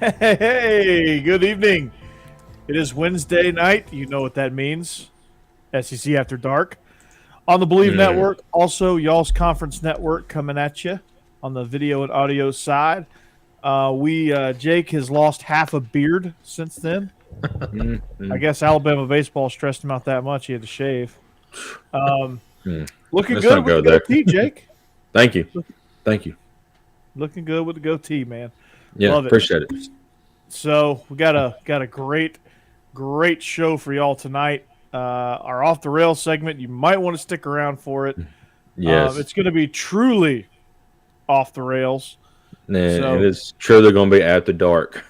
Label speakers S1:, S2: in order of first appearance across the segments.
S1: Hey, good evening. It is Wednesday night. You know what that means. SEC After Dark on the Bleav
S2: Mm.
S1: Network. Also, y'all's conference network coming at you on the video and audio side. Jake has lost half a beard since then. I guess Alabama baseball stressed him out that much he had to shave. Looking
S2: Let's
S1: good
S2: not
S1: with
S2: go
S1: the
S2: there.
S1: goatee, Jake.
S2: Thank you. Thank you.
S1: Looking good with the goatee, man.
S2: Yeah,
S1: Love it.
S2: appreciate it.
S1: So we got a great show for y'all tonight. Our off the rail segment. You might want to stick around for it.
S2: Yes.
S1: It's going to be truly off the rails.
S2: And
S1: So-
S2: it is truly going to be after dark.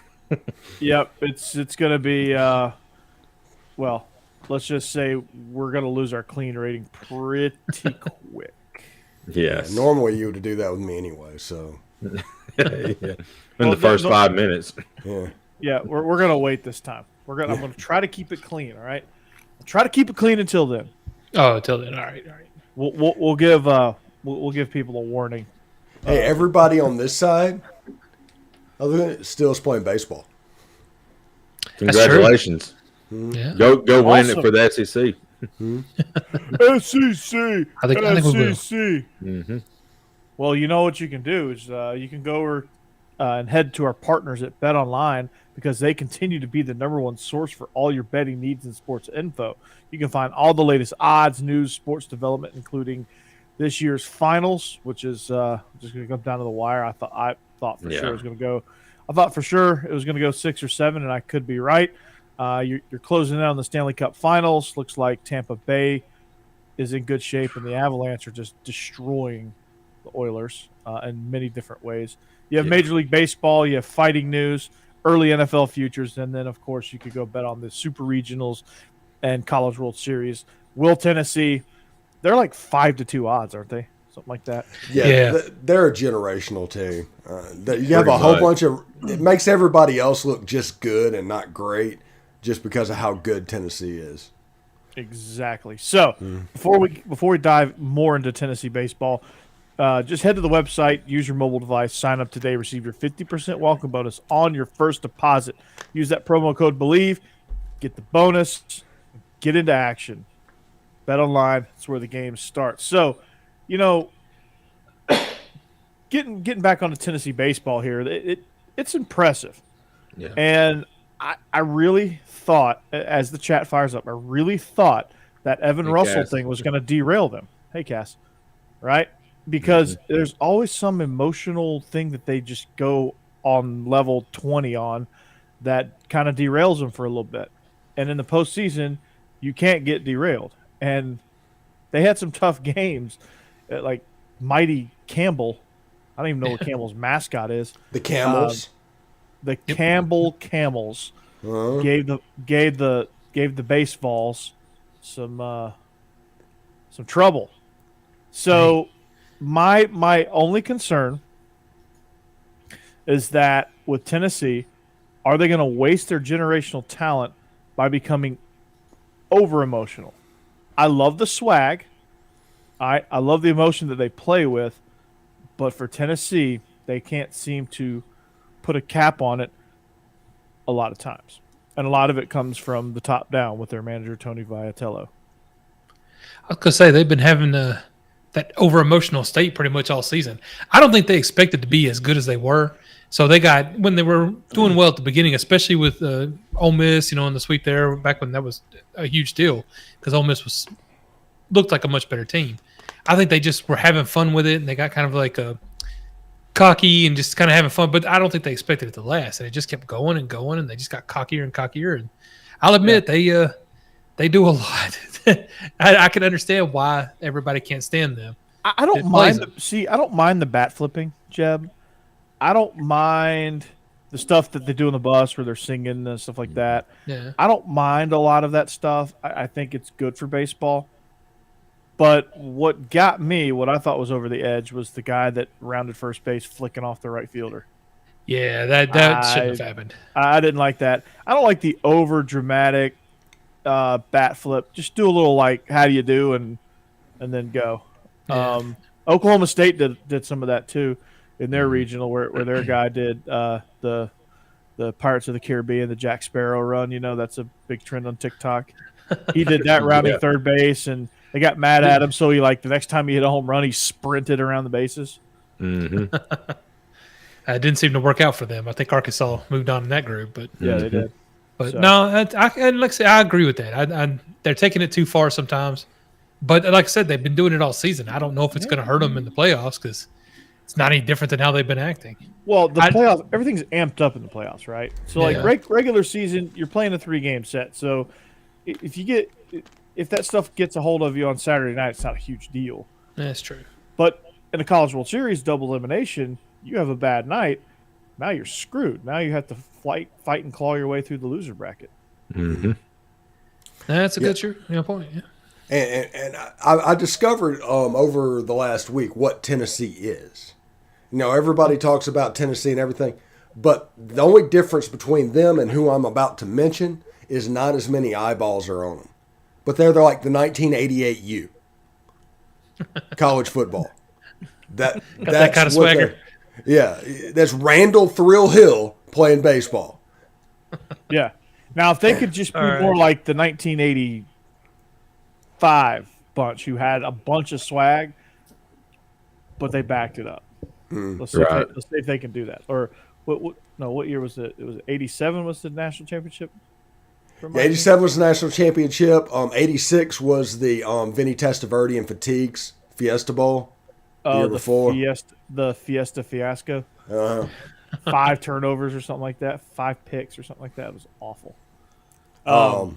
S1: Yep, it's going to be. Well, let's just say we're going to lose our clean rating pretty quick.
S2: Yes.
S3: Normally you would do that with me anyway, so
S2: In the first 5 minutes.
S3: yeah.
S1: Yeah, we're going to wait this time. I'm going to try to keep it clean. All right, I'll try to keep it clean until then.
S4: Oh, until then. All right.
S1: We'll give people a warning.
S3: Hey, everybody on this side, other than it, still is playing baseball.
S2: Congratulations.
S4: Yeah.
S2: Go win
S1: Awesome.
S2: it for the SEC.
S1: SEC.
S4: I think we will.
S1: SEC.
S2: Mm-hmm.
S1: Well, you know what you can do is you can go over and head to our partners at Bet Online because they continue to be the number one source for all your betting needs and sports info. You can find all the latest odds, news, sports development, including this year's finals, which is just going to come down to the wire. I thought for sure it was going to go. I thought for sure it was going to go 6 or 7, and I could be right. You're closing in on the Stanley Cup Finals. Looks like Tampa Bay is in good shape, and the Avalanche are just destroying the Oilers in many different ways. You have Major League Baseball, you have fighting news, early NFL futures, and then, of course, you could go bet on the Super Regionals and College World Series. Will Tennessee, they're like 5-2 odds, aren't they? Something like that.
S4: Yeah.
S3: They're a generational team. You have a whole
S2: much.
S3: bunch of – it makes everybody else look just good and not great just because of how good Tennessee is.
S1: Exactly. So before we dive more into Tennessee baseball, just head to the website, use your mobile device, sign up today, receive your 50% welcome bonus on your first deposit. Use that promo code Bleav, get the bonus, get into action. Bet online, that's where the game starts. So, you know, getting back onto Tennessee baseball here, it's impressive.
S2: Yeah.
S1: And I really thought, as the chat fires up, I really thought that Evan
S2: Hey,
S1: Russell
S2: Cass.
S1: thing was going to derail them. Hey, Cass. Right? Because there's always some emotional thing that they just go on level 20 on that kind of derails them for a little bit. And in the postseason, you can't get derailed. And they had some tough games, like Mighty Campbell. I don't even know what Campbell's mascot is.
S3: The Camels.
S1: The Campbell Camels gave the baseballs some trouble. So my only concern is that with Tennessee, are they going to waste their generational talent by becoming over emotional? I love the swag. I love the emotion that they play with, but for Tennessee, they can't seem to put a cap on it a lot of times. And a lot of it comes from the top down with their manager, Tony Vitello.
S4: I was going to say, they've been having that over-emotional state pretty much all season. I don't think they expected to be as good as they were. So they got, when they were doing well at the beginning, especially with Ole Miss, in the sweep there, back when that was a huge deal, because Ole Miss looked like a much better team. I think they just were having fun with it, and they got kind of like a cocky and just kind of having fun, but I don't think they expected it to last, and it just kept going and going, and they just got cockier and cockier. And I'll admit they do a lot. I can understand why everybody can't stand them.
S1: I don't mind. I don't mind the bat flipping, Jeb. I don't mind the stuff that they do on the bus where they're singing and stuff like that.
S4: Yeah.
S1: I don't mind a lot of that stuff. I think it's good for baseball. But what got me, what I thought was over the edge, was the guy that rounded first base flicking off the right fielder.
S4: Yeah, that shouldn't have happened.
S1: I didn't like that. I don't like the over dramatic bat flip. Just do a little like how do you do and then go.
S4: Yeah.
S1: Oklahoma State did some of that too in their regional where their guy did the the Pirates of the Caribbean, the Jack Sparrow run. That's a big trend on TikTok. He did that rounding third base, and they got mad at him. So the next time he hit a home run, he sprinted around the bases.
S2: Mm-hmm.
S4: It didn't seem to work out for them. I think Arkansas moved on in that group, but
S1: yeah, they did.
S4: But no, like I say, I agree with that. They're taking it too far sometimes. But like I said, they've been doing it all season. I don't know if it's going to hurt them in the playoffs because it's not any different than how they've been acting.
S1: Well, the playoffs, everything's amped up in the playoffs, right? So regular season, you're playing a 3-game set. So if that stuff gets a hold of you on Saturday night, it's not a huge deal.
S4: That's true.
S1: But in the College World Series, double elimination, you have a bad night, now you're screwed. Now you have to fight and claw your way through the loser bracket.
S2: Mm-hmm.
S4: That's a good point. Yeah.
S3: And I discovered over the last week what Tennessee is. Everybody talks about Tennessee and everything, but the only difference between them and who I'm about to mention is not as many eyeballs are on them. But they're like the 1988 U. College football. That's
S4: that kind of swagger.
S3: Yeah, that's Randall Thrill Hill playing baseball.
S1: Yeah. Now, if they could just be more like the 1985 bunch who had a bunch of swag, but they backed it up. Let's see if they can do that. Or what year was it? It was 87 was the national championship?
S3: 87 was the national championship. 86 was the Vinny Testaverde and Fatigues Fiesta Bowl. The year before. The Fiesta Fiasco. 5 turnovers or something like that. 5 picks or something like that. It was awful.
S2: Well,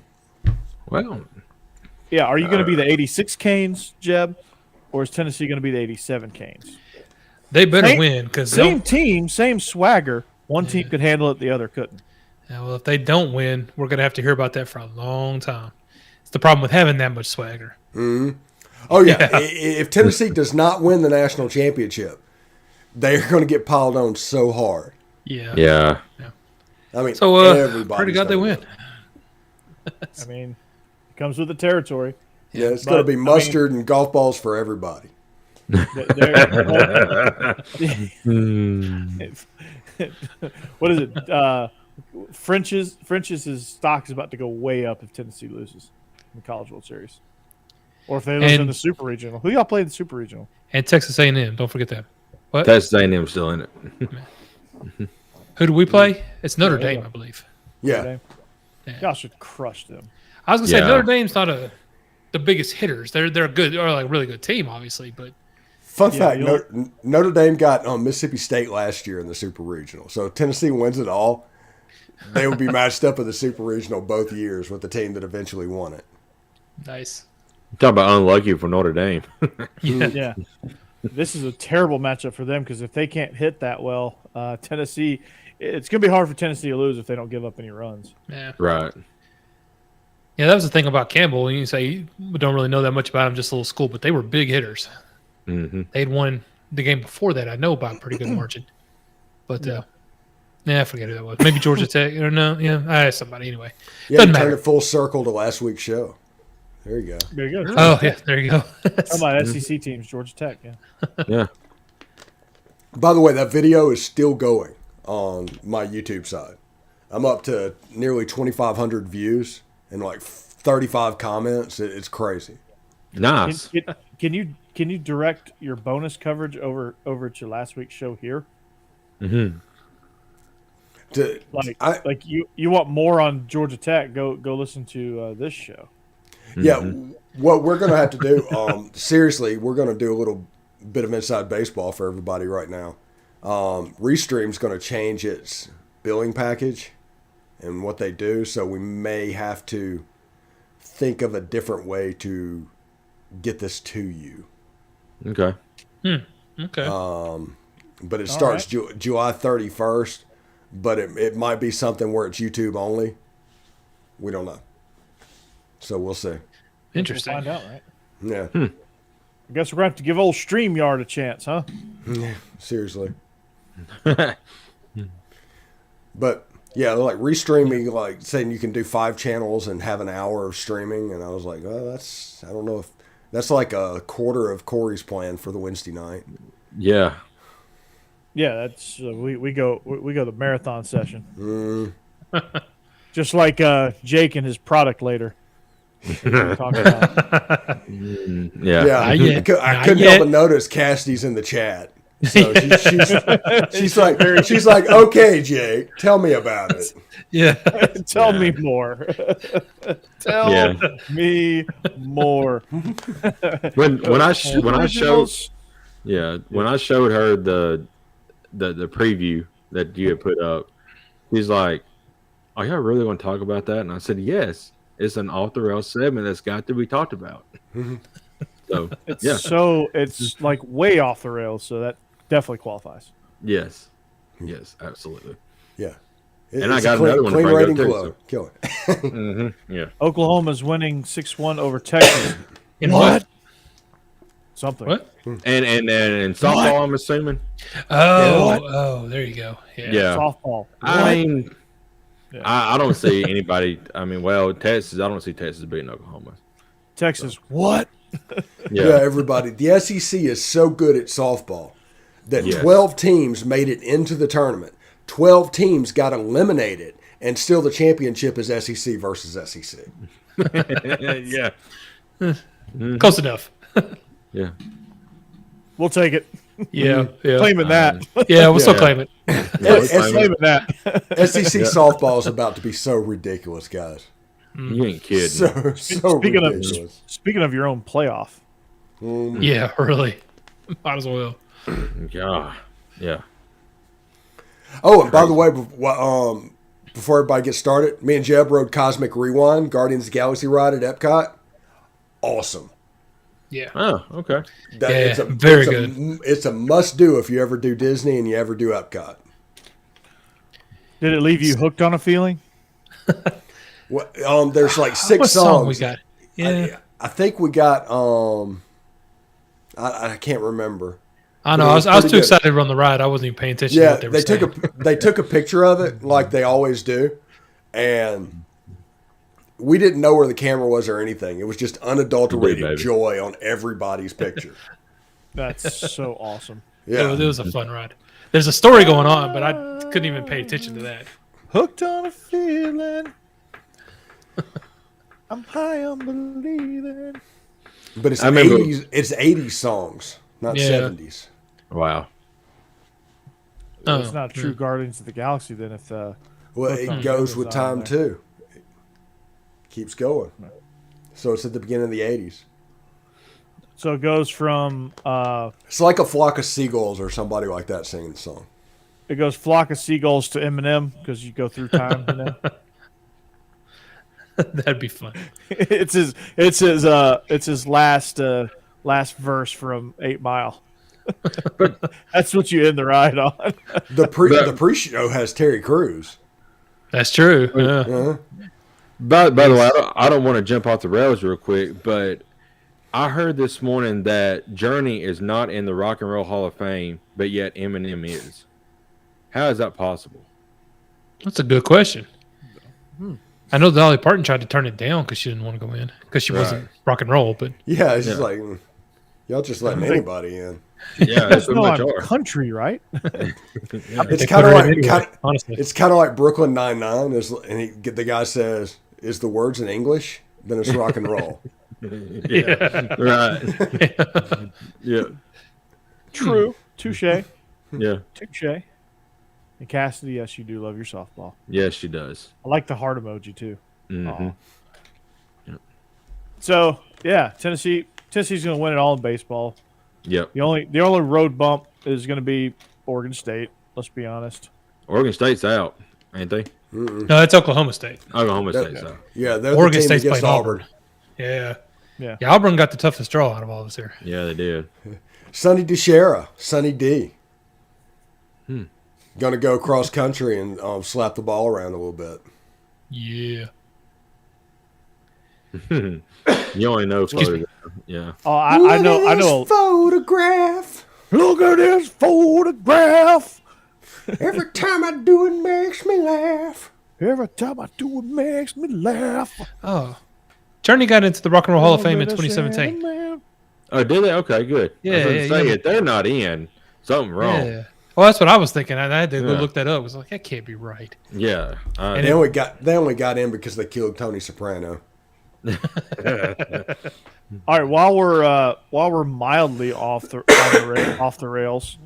S1: yeah. Are you going to be the 86 Canes, Jeb, or is Tennessee going to be the 87 Canes?
S4: They better win because
S1: same team, same swagger. One team could handle it, the other couldn't.
S4: Yeah, well, if they don't win, we're going to have to hear about that for a long time. It's the problem with having that much swagger.
S3: Mm-hmm. Oh, yeah. If Tennessee does not win the national championship, they're going to get piled on so hard.
S2: Yeah.
S3: I mean,
S4: so
S3: everybody.
S4: Pretty God they win.
S1: I mean, it comes with the territory.
S3: Yeah, it's going to be mustard and golf balls for everybody.
S1: What is it? French's stock is about to go way up if Tennessee loses in the College World Series, or if they lose in the Super Regional. Who y'all play in the Super Regional?
S4: And Texas A&M. Don't forget that. What?
S2: Texas A&M still in it.
S4: Who do we play? It's Notre Dame, I Bleav.
S3: Yeah.
S1: Y'all should crush them.
S4: I was gonna say Notre Dame's not the biggest hitters. They're a good or like really good team, obviously, but.
S3: Fun fact: Notre Dame got Mississippi State last year in the Super Regional. So if Tennessee wins it all, they would be matched up in the Super Regional both years with the team that eventually won it.
S4: Nice.
S2: Talk about unlucky for Notre Dame.
S1: Yeah. This is a terrible matchup for them because if they can't hit that well, Tennessee, it's going to be hard for Tennessee to lose if they don't give up any runs.
S4: Yeah.
S2: Right.
S4: Yeah, that was the thing about Campbell. You say we don't really know that much about him, just a little school, but they were big hitters.
S2: Mm-hmm.
S4: They'd won the game before that, I know, by a pretty good margin. But, I forget who that was. Maybe Georgia Tech. Or no, somebody anyway.
S3: Yeah,
S4: Doesn't
S3: you
S4: matter.
S3: turned it full circle to last week's show. There you go.
S1: There you go.
S4: Oh, yeah, there you go.
S1: How about SEC teams, Georgia Tech? Yeah.
S2: Yeah.
S3: By the way, that video is still going on my YouTube side. I'm up to nearly 2,500 views and like 35 comments. It's crazy.
S2: Nice.
S1: Can you direct your bonus coverage over to last week's show here?
S2: Mm-hmm.
S1: You want more on Georgia Tech? Go listen to this show.
S3: Yeah, what we're going to have to do, seriously, we're going to do a little bit of inside baseball for everybody right now. Restream's going to change its billing package and what they do, so we may have to think of a different way to get this to you.
S2: Okay.
S3: Okay. But it starts July 31st, but it might be something where it's YouTube only. We don't know. So we'll see.
S4: Interesting.
S1: We'll find out, right?
S3: Yeah.
S1: I guess we're going to have to give old StreamYard a chance, huh?
S3: Yeah, seriously. But, yeah, like restreaming, like saying you can do 5 channels and have an hour of streaming. And I was like, oh, I don't know if that's like a quarter of Corey's plan for the Wednesday night.
S2: Yeah.
S1: Yeah, that's we go the marathon session. Just like Jake and his product later. Talk about.
S3: Yeah. I couldn't help but notice Cassidy's in the chat. So she's like, okay, Jake, tell me about it.
S4: Yeah.
S1: Tell me more. Tell me more.
S2: When I showed her the preview that you had put up, he's like, "Are y'all really going to talk about that?" And I said, "Yes, it's an off the rails segment that's got to be talked about." So
S1: it's like way off the rails, so that definitely qualifies.
S2: Yes, absolutely.
S3: Yeah,
S2: and I got another one to bring up too.
S3: Kill it.
S2: Yeah,
S1: Oklahoma's winning 6-1 over Texas.
S4: In what?
S1: Something.
S2: What? And softball, I'm assuming.
S4: Oh, there you go.
S2: Yeah.
S1: Softball.
S2: I mean, I don't see anybody. I mean, Texas. I don't see Texas beating Oklahoma.
S1: Texas. What?
S3: Yeah, everybody. The SEC is so good at softball that 12 teams made it into the tournament. 12 teams got eliminated, and still the championship is SEC versus SEC.
S2: Yeah.
S4: Close enough.
S2: Yeah.
S1: We'll take it.
S4: Yeah.
S1: Claiming that.
S4: Yeah, we'll still claim it.
S1: Claiming that.
S3: SEC softball is about to be so ridiculous, guys.
S2: You ain't kidding.
S3: So ridiculous.
S1: Speaking of your own playoff.
S4: Yeah, really. Might as well.
S2: Yeah.
S3: Oh, and by the way, before everybody gets started, me and Jeb rode Cosmic Rewind, Guardians of the Galaxy ride at Epcot. Awesome.
S4: Yeah.
S2: Oh, okay.
S4: It's very good.
S3: It's a must-do if you ever do Disney and you ever do Epcot.
S1: Did it leave you hooked on a feeling?
S3: Well, there's like 6
S4: what
S3: songs.
S4: Song we got? Yeah.
S3: I think we got. I can't remember.
S4: I know. I was too excited to run the ride. I wasn't even paying attention to what they were saying.
S3: They took a picture of it like they always do, and we didn't know where the camera was or anything. It was just unadulterated joy on everybody's picture.
S1: That's so awesome.
S3: Yeah,
S4: it was a fun ride. There's a story going on, but I couldn't even pay attention to that.
S1: Hooked on a feeling. I'm high on believing.
S3: But it's 80s. It's 80s songs, not 70s.
S2: Wow.
S1: It's not true Guardians of the Galaxy then. If
S3: it goes with time too. It keeps going. So it's at the beginning of the 80s.
S1: So it goes from.
S3: It's like a flock of seagulls or somebody like that singing the song.
S1: It goes flock of seagulls to Eminem because you go through time. You know?
S4: That'd be fun.
S1: It's his last verse from 8 Mile. That's what you end the ride on.
S3: The pre-show has Terry Crews.
S4: That's true. Yeah.
S2: By the way, I don't want to jump off the rails real quick, but I heard this morning that Journey is not in the Rock and Roll Hall of Fame, but yet Eminem is. How is that possible?
S4: That's a good question. I know Dolly Parton tried to turn it down because she didn't want to go in because she wasn't rock and roll. But
S3: yeah, it's just like y'all just letting anybody in.
S2: Yeah, that's pretty much
S1: are country, right?
S3: It's kind of like honestly, it's kind of like Brooklyn Nine-Nine. The guy says, "Is the words in English?" Then it's rock and roll.
S2: Yeah, right. Yeah,
S1: true. Touche.
S2: Yeah,
S1: touche. And Cassidy, yes, you do love your softball.
S2: Yes, she does.
S1: I like the heart emoji too.
S2: Mm-hmm.
S1: Yep. So Tennessee's going to win it all in baseball.
S2: Yep.
S1: The only road bump is going to be Oregon State. Let's be honest.
S2: Oregon State's out, ain't they?
S3: Mm-mm.
S4: No, it's Oklahoma State.
S2: Oklahoma State's out.
S3: Yeah,
S4: Oregon State's playing Auburn. Yeah. Auburn got the toughest draw out of all of us here.
S2: Yeah, they did.
S3: Sonny DiChiara, Sonny D. Going to go cross country and slap the ball around a little bit.
S4: Yeah.
S2: You only know photos. Yeah.
S1: Oh, I know.
S3: Photograph.
S1: Look at this photograph.
S3: Every time I do it makes me laugh.
S1: Every time I do it makes me laugh.
S4: Oh. Journey got into the Rock and Roll Hall of Fame in 2017.
S2: Oh, did they? Okay, good.
S4: Yeah.
S2: If they're not in, something wrong.
S4: Yeah. Well, that's what I was thinking. I had to go
S2: Yeah.
S4: look that up. I was like, that can't be right.
S2: Yeah.
S4: And
S3: They only got in because they killed Tony Soprano.
S1: All right, while we're mildly off the rails,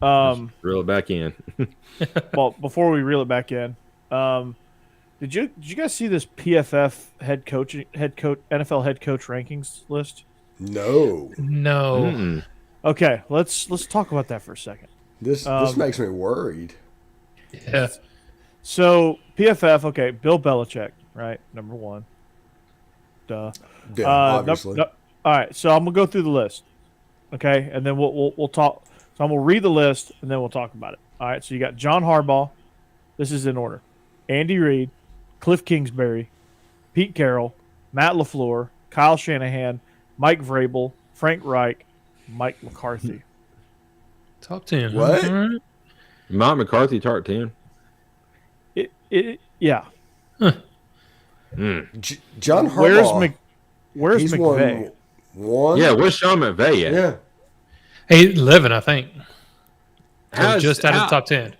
S2: reel it back in.
S1: well, before we reel it back in, did you guys see this PFF NFL head coach rankings list?
S3: No,
S4: No.
S2: Mm.
S1: Okay, let's talk about that for a second.
S3: this makes me worried.
S4: Yeah.
S1: So PFF, okay, Bill Belichick, right, number one. Duh.
S3: Yeah, obviously.
S1: All right, so I'm gonna go through the list, okay, and then we'll talk. So I'm gonna read the list and then we'll talk about it. All right, so you got John Harbaugh. This is in order: Andy Reid, Cliff Kingsbury, Pete Carroll, Matt LaFleur, Kyle Shanahan, Mike Vrabel, Frank Reich, Mike McCarthy.
S4: Top 10.
S3: What?
S4: All right.
S2: Mike McCarthy, Tart 10.
S1: Yeah.
S3: John Harbaugh.
S1: Where's
S3: he's
S1: McVay?
S3: won one.
S2: Yeah, where's Sean McVay at?
S3: Yeah.
S4: 11, I think.
S2: How's-
S4: Just out of
S2: how-
S4: the top 10.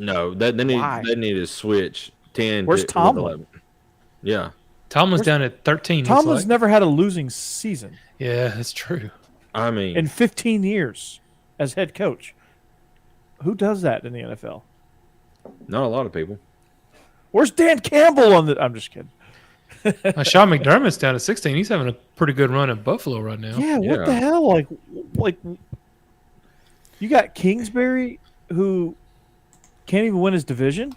S2: No, they need to switch 10
S1: Where's
S2: to
S1: Tomlin?
S2: 11. Yeah.
S4: Tomlin's down at 13. looks
S1: Tomlin's
S4: like.
S1: never had a losing season
S4: Yeah, that's true.
S2: I mean,
S1: in 15 years as head coach. Who does that in the NFL?
S2: not a lot of people.
S1: Where's Dan Campbell on the? I'm just kidding.
S4: Sean McDermott's down at 16. He's having a pretty good run at Buffalo right now.
S1: Yeah, what
S2: Yeah.
S1: the hell? Like, you got Kingsbury who can't even win his division,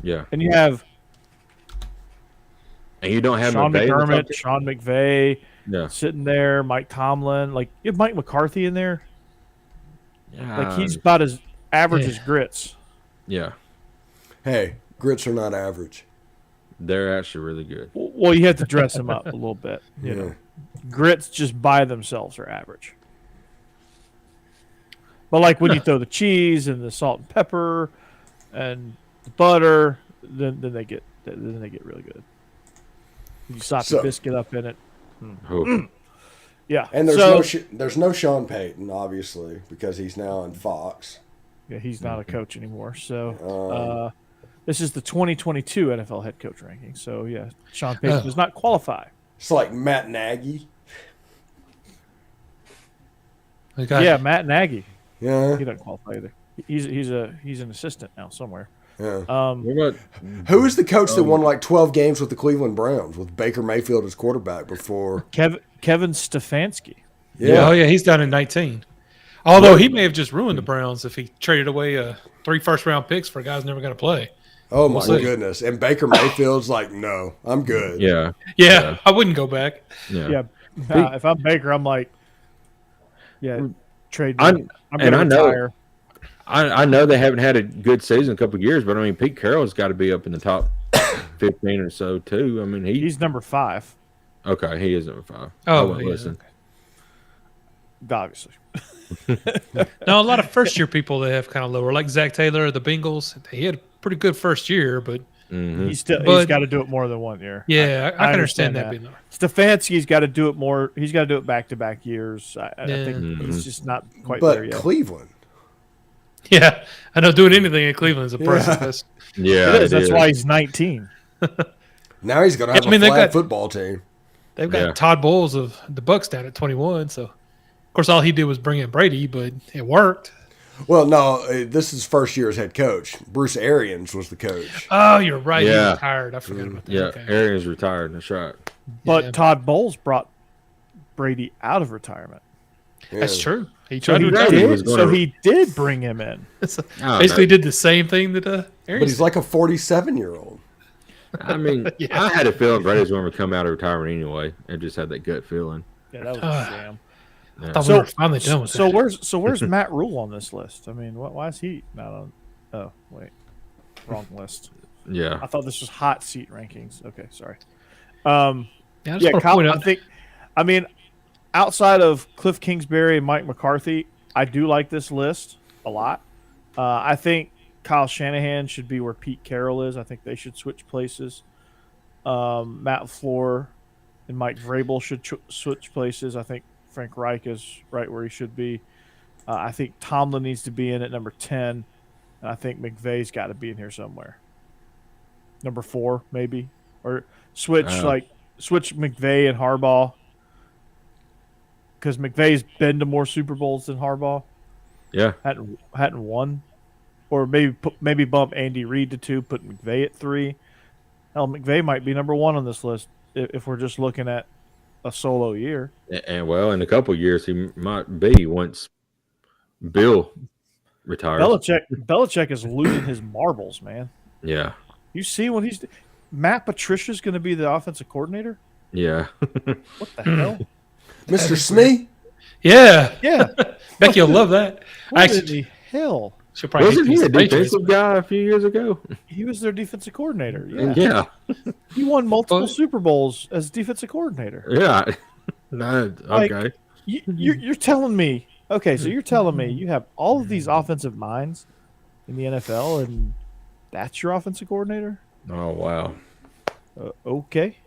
S2: Yeah.
S1: and you have
S2: And you don't have
S1: Sean
S2: McVay in the top
S1: McDermott,
S2: 10?
S1: Sean McVay
S2: Yeah.
S1: sitting there, Mike Tomlin. Like, you have Mike McCarthy in there.
S2: Yeah.
S1: Like, he's about as average
S4: Yeah.
S1: as grits.
S2: Yeah.
S3: Hey, grits are not average.
S2: They're actually really good.
S1: Well, you have to dress him up a little bit. You know, grits just by themselves are average. But like when you throw the cheese and the salt and pepper and the butter, then they get really good. You slap the biscuit up in it.
S2: Oh.
S1: Yeah.
S3: And there's
S1: so,
S3: there's no Sean Payton, obviously, because he's now on Fox.
S1: yeah, he's not a coach anymore. So this is the 2022 NFL head coach ranking. So yeah, Sean Payton does not qualify.
S3: It's like Matt Nagy.
S1: Yeah, Matt Nagy.
S3: Yeah.
S1: He doesn't qualify either. He's an assistant now somewhere.
S3: Yeah.
S2: What about
S3: Who is the coach that won like 12 games with the Cleveland Browns with Baker Mayfield as quarterback before?
S1: Kevin Stefanski.
S4: Oh, yeah, he's down at 19. Although he may have just ruined the Browns if he traded away 3 first-round picks for a guy who's never going to play.
S3: Oh, my
S4: see.
S3: goodness. And Baker Mayfield's like, no, I'm good.
S2: Yeah.
S4: Yeah, I wouldn't go back.
S2: Yeah.
S1: Yeah, if I'm Baker, I'm like, yeah, trade me.
S2: I'm-
S1: I'm
S2: and
S1: going to
S2: I know-
S1: retire.
S2: I know they haven't had a good season a couple of years, but I mean, Pete Carroll's got to be up in the top 15 or so too. I mean,
S1: He's number 5,
S2: okay. He is number 5.
S4: Oh,
S2: I won't
S4: yeah,
S2: listen.
S1: obviously.
S4: No, a lot of first-year people they have kind of lower, like Zach Taylor of the Bengals. He had a pretty good first year, but
S2: Mhm.
S1: He's
S4: But-
S1: got to do it more than 1 year.
S4: yeah, I can understand
S1: understand
S4: that being lower.
S1: Stefanski's got to do it more. He's got to do it back-to-back years. I think
S2: Mhm.
S1: he's just not quite there
S3: But
S1: yet.
S3: Cleveland.
S4: Yeah, I know doing anything in Cleveland is a process.
S2: Yeah,
S1: It is. That's
S2: is.
S1: why he's 19.
S3: Now he's going to have
S4: I mean,
S3: a
S4: they've
S3: flag
S4: got-
S3: football team.
S4: They've got
S2: Yeah.
S4: Todd Bowles of the Bucks down at 21. So, of course, all he did was bring in Brady, but it worked.
S3: Well, no, this is first year as head coach. Bruce Arians was the coach.
S4: Oh, you're right.
S2: Yeah.
S4: He retired. I forgot about that.
S2: Yeah,
S4: Okay.
S2: Arians retired. That's right.
S1: But
S4: Yeah.
S1: Todd Bowles brought Brady out of retirement.
S4: That's
S3: Yeah.
S4: true. He
S1: So
S4: tried
S1: he,
S4: to
S2: Brady
S4: retire.
S2: was
S1: did,
S2: gonna-
S1: so he did bring him in.
S2: I
S4: Basically,
S2: don't know.
S4: did the same thing that
S3: But
S4: Arians
S3: he's like a 47-year-old.
S2: I mean, I had a feeling Brady was going to come out of retirement anyway. I just had that gut feeling.
S1: Yeah, that was a sham.
S2: Yeah.
S4: thought we were finally done with
S1: So
S4: that.
S1: where's Matt Rule on this list? I mean, why is he not on? Oh, wait, wrong list.
S2: Yeah.
S1: I thought this was hot seat rankings. Okay, sorry.
S4: Yeah, I just
S1: Yeah,
S4: want to
S1: Kyle,
S4: point
S1: I
S4: out.
S1: think. I mean, outside of Cliff Kingsbury and Mike McCarthy, I do like this list a lot. I think Kyle Shanahan should be where Pete Carroll is. I think they should switch places. Matt LaFleur and Mike Vrabel should switch places. I think Frank Reich is right where he should be. I think Tomlin needs to be in at number 10. And I think McVay's got to be in here somewhere. Number 4, maybe. Or switch McVay and Harbaugh. Because McVay's been to more Super Bowls than Harbaugh.
S2: Yeah.
S1: Hadn't won. Or maybe bump Andy Reid to 2, put McVay at 3. Hell, McVay might be number 1 on this list if we're just looking at a solo year.
S2: And well, in a couple of years, he might be once Bill retires.
S1: Belichick is losing his marbles, man.
S2: Yeah.
S1: You see when Matt Patricia's going to be the offensive coordinator?
S2: Yeah.
S1: What the hell?
S3: Mr. Smee?
S4: Yeah.
S1: Yeah.
S4: Becky will love that.
S1: What in the hell?
S4: She'll probably
S2: Wasn't he a
S4: Patriots.
S2: defensive guy a few years ago?
S1: He was their defensive coordinator. Yeah.
S2: Yeah.
S1: He won multiple Super Bowls as defensive coordinator.
S2: Yeah. No,
S1: Like,
S2: okay.
S1: You're telling me, okay, so you're telling me you have all of these offensive minds in the NFL and that's your offensive coordinator?
S2: Oh, wow.
S1: Okay.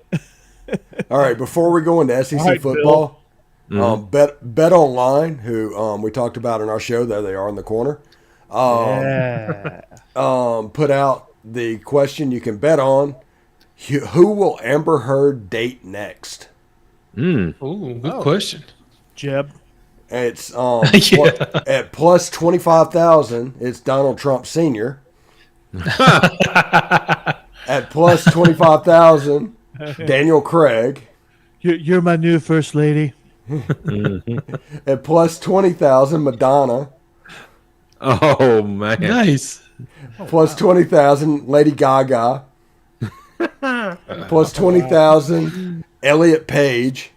S3: All right, before we go into SEC
S1: All right,
S3: football, Bet Online, who we talked about in our show, there they are in the corner,
S1: Yeah.
S3: put out the question you can bet on: who will Amber Heard date next?
S4: Ooh, good question.
S1: Jeb.
S3: It's
S4: Yeah.
S3: at plus 25,000. It's Donald Trump Sr. At plus 25,000, Daniel Craig.
S1: You're my new first lady.
S3: At plus 20,000, Madonna.
S2: Oh, man.
S4: Nice.
S3: Plus 20,000, Lady Gaga. Plus 20,000, Elliot Page.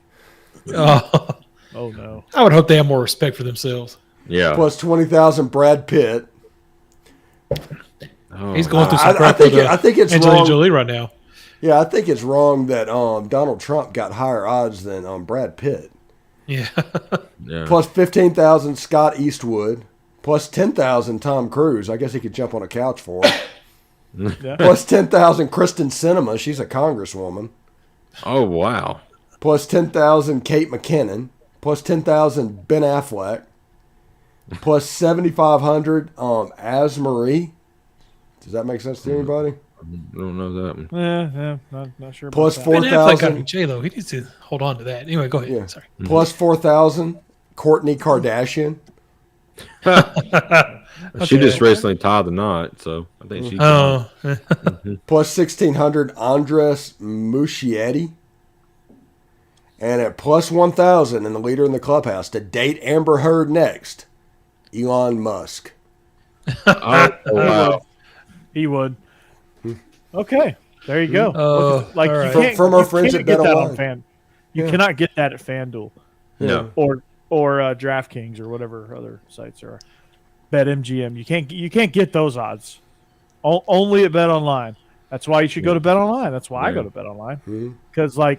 S4: Oh,
S1: Oh, no.
S4: I would hope they have more respect for themselves.
S2: Yeah.
S3: Plus 20,000, Brad Pitt.
S2: Oh,
S4: He's going through some
S3: I
S4: crap
S3: think
S4: with
S3: I think it's
S4: Angelina
S3: wrong.
S4: Jolie right now.
S3: Yeah, I think it's wrong that Donald Trump got higher odds than Brad Pitt.
S4: Yeah.
S2: yeah.
S3: Plus 15,000, Scott Eastwood. Plus 10,000, Tom Cruise. I guess he could jump on a couch for him.
S1: Yeah.
S3: Plus 10,000, Kristen Sinema. She's a congresswoman.
S2: Oh, wow.
S3: Plus 10,000, Kate McKinnon. Plus 10,000, Ben Affleck. Plus 7,500, Asmarie. Does that make sense to anybody?
S2: I don't know that one.
S1: Yeah, not sure about
S3: Plus
S1: that.
S4: Ben Affleck got
S3: 4,000.
S4: J-Lo. He needs to hold on to that. Anyway, go ahead.
S3: Yeah.
S4: Sorry.
S3: Plus 4,000, Kourtney Kardashian.
S2: She just recently tied the knot, so I think she.
S4: Oh.
S3: Plus 1,600, Andres Muschietti. And at plus 1,000, and the leader in the clubhouse, to date Amber Heard next, Elon Musk.
S2: Oh, wow.
S1: He would. Okay, there you go.
S4: All right.
S1: you can't,
S3: From our
S1: you
S3: friends
S1: can't
S3: at
S1: get that
S3: BetOnline.
S1: on Fan. You
S3: Yeah.
S1: cannot get that at FanDuel
S2: No.
S1: or DraftKings or whatever other sites are. BetMGM. You can't get those odds. Only at BetOnline. That's why you should go to BetOnline. That's why I go to BetOnline because I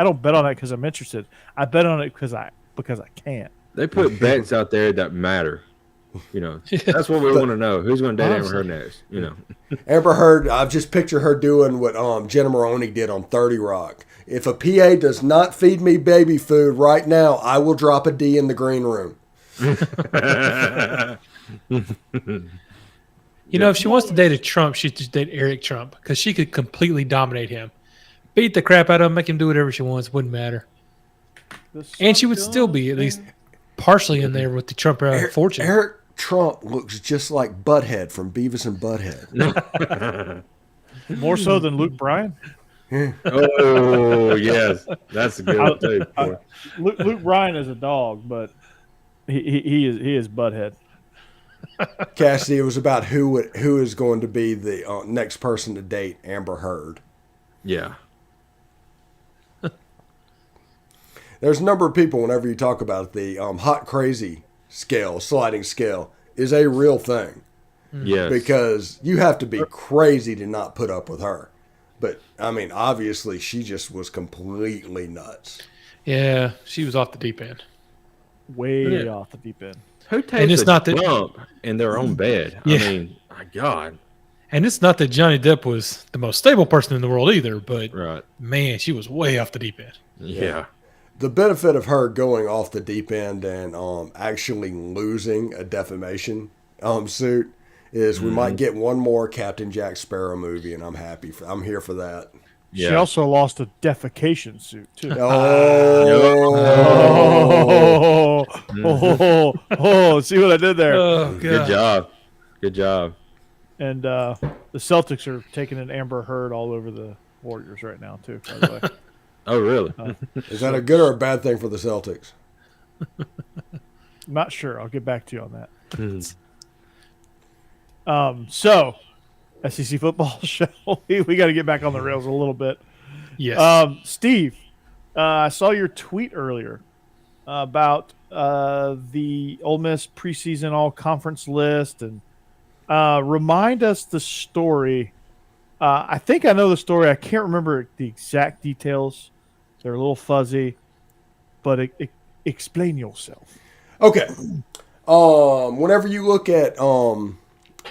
S1: don't bet on it because I'm interested. I bet on it because I can.
S2: They put bets out there that matter. You know, that's what we want to know. Who's going to date Amber Heard next? You know,
S3: Amber Heard, I've just pictured her doing what Jenna Maroney did on 30 Rock. If a PA does not feed me baby food right now, I will drop a D in the green room.
S4: You know, if she wants to date a Trump, she should just date Eric Trump because she could completely dominate him. Beat the crap out of him, make him do whatever she wants. Wouldn't matter. And she would still be at least partially in there with the Trump fortune.
S3: Eric Trump looks just like Butthead from Beavis and Butthead.
S1: More so than Luke Bryan.
S2: oh yes, that's a good one too. boy.
S1: Luke Bryan is a dog, but he is butthead.
S3: Cassidy, it was about who is going to be the next person to date Amber Heard.
S2: Yeah,
S3: There's a number of people, whenever you talk about it, the hot crazy scale, sliding scale, is a real thing.
S2: yes.
S3: Because you have to be crazy to not put up with her. But, I mean, obviously, she just was completely nuts.
S4: Yeah, she was off the deep end.
S1: Way off the deep end.
S2: Who
S4: And
S2: takes
S4: it's
S2: a
S4: not that-
S2: dump in their own bed?
S4: Yeah.
S2: I mean, my God.
S4: And it's not that Johnny Depp was the most stable person in the world either, but
S2: Right.
S4: man, she was way off the deep end.
S2: Yeah.
S3: The benefit of her going off the deep end and actually losing a defamation suit is we might get one more Captain Jack Sparrow movie, and I'm happy. I'm here for that.
S1: She also lost a defecation suit too. See what I did there?
S4: Oh, God.
S2: Good job.
S1: And the Celtics are taking an Amber Heard all over the Warriors right now too. By the way.
S2: Oh, really?
S3: Is that a good or a bad thing for the Celtics?
S1: I'm not sure. I'll get back to you on that. So, SEC football show. We got to get back on the rails a little bit.
S4: Yes.
S1: Steve, I saw your tweet earlier about the Ole Miss preseason all-conference list, and remind us the story. I think I know the story. I can't remember the exact details. They're a little fuzzy, but explain yourself.
S3: Okay. Whenever you look at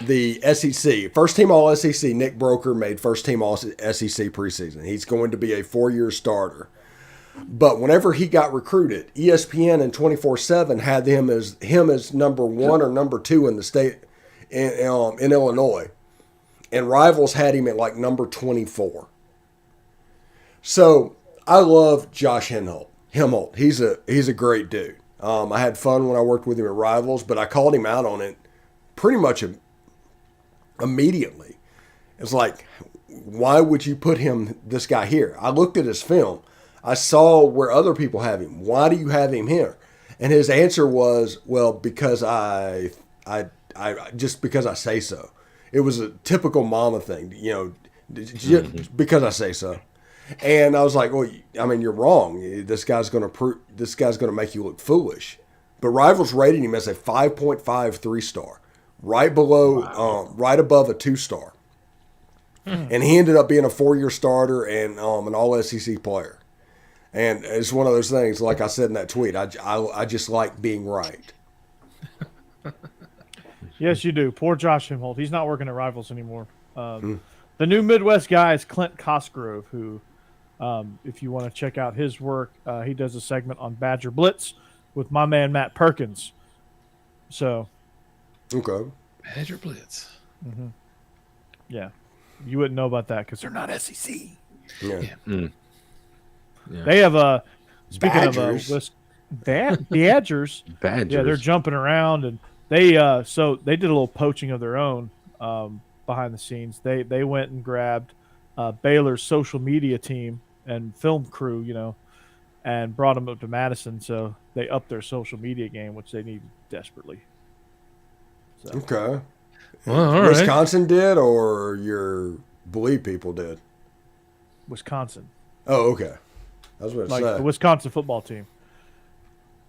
S3: the SEC, first team All SEC, Nick Broker made first team All SEC preseason. He's going to be a 4-year starter. But whenever he got recruited, ESPN and 24/7 had him as number 1 or number 2 in the state in Illinois, and Rivals had him at like number 24. So I love Josh Himholt. He's a great dude. I had fun when I worked with him at Rivals, but I called him out on it pretty much immediately. It's like, why would you put this guy here? I looked at his film. I saw where other people have him. Why do you have him here? And his answer was, well, because I because I say so. It was a typical mama thing, just because I say so. And I was like, well, I mean, you're wrong. This guy's going to make you look foolish. But Rivals rated him as a 5.5 3-star, right below, right above a 2-star. And he ended up being a 4-year starter and an All SEC player. And it's one of those things, like I said in that tweet, I just like being right.
S1: Yes, you do. Poor Josh Himholt. He's not working at Rivals anymore. The new Midwest guy is Clint Cosgrove, who, if you want to check out his work, he does a segment on Badger Blitz with my man Matt Perkins. So,
S3: okay,
S4: Badger Blitz.
S1: Mm-hmm. Yeah, you wouldn't know about that because they're not SEC.
S3: Yeah.
S2: Yeah.
S1: They have speaking
S3: Badgers.
S1: of Badgers.
S2: Badgers.
S1: Yeah, they're jumping around, and they so they did a little poaching of their own behind the scenes. They went and grabbed Baylor's social media team and film crew, and brought them up to Madison. So they upped their social media game, which they need desperately. So.
S3: Okay.
S4: Well, all right.
S3: Wisconsin did, or your Bleav people did?
S1: Wisconsin.
S3: Oh, okay. I was going to say.
S1: The Wisconsin football team.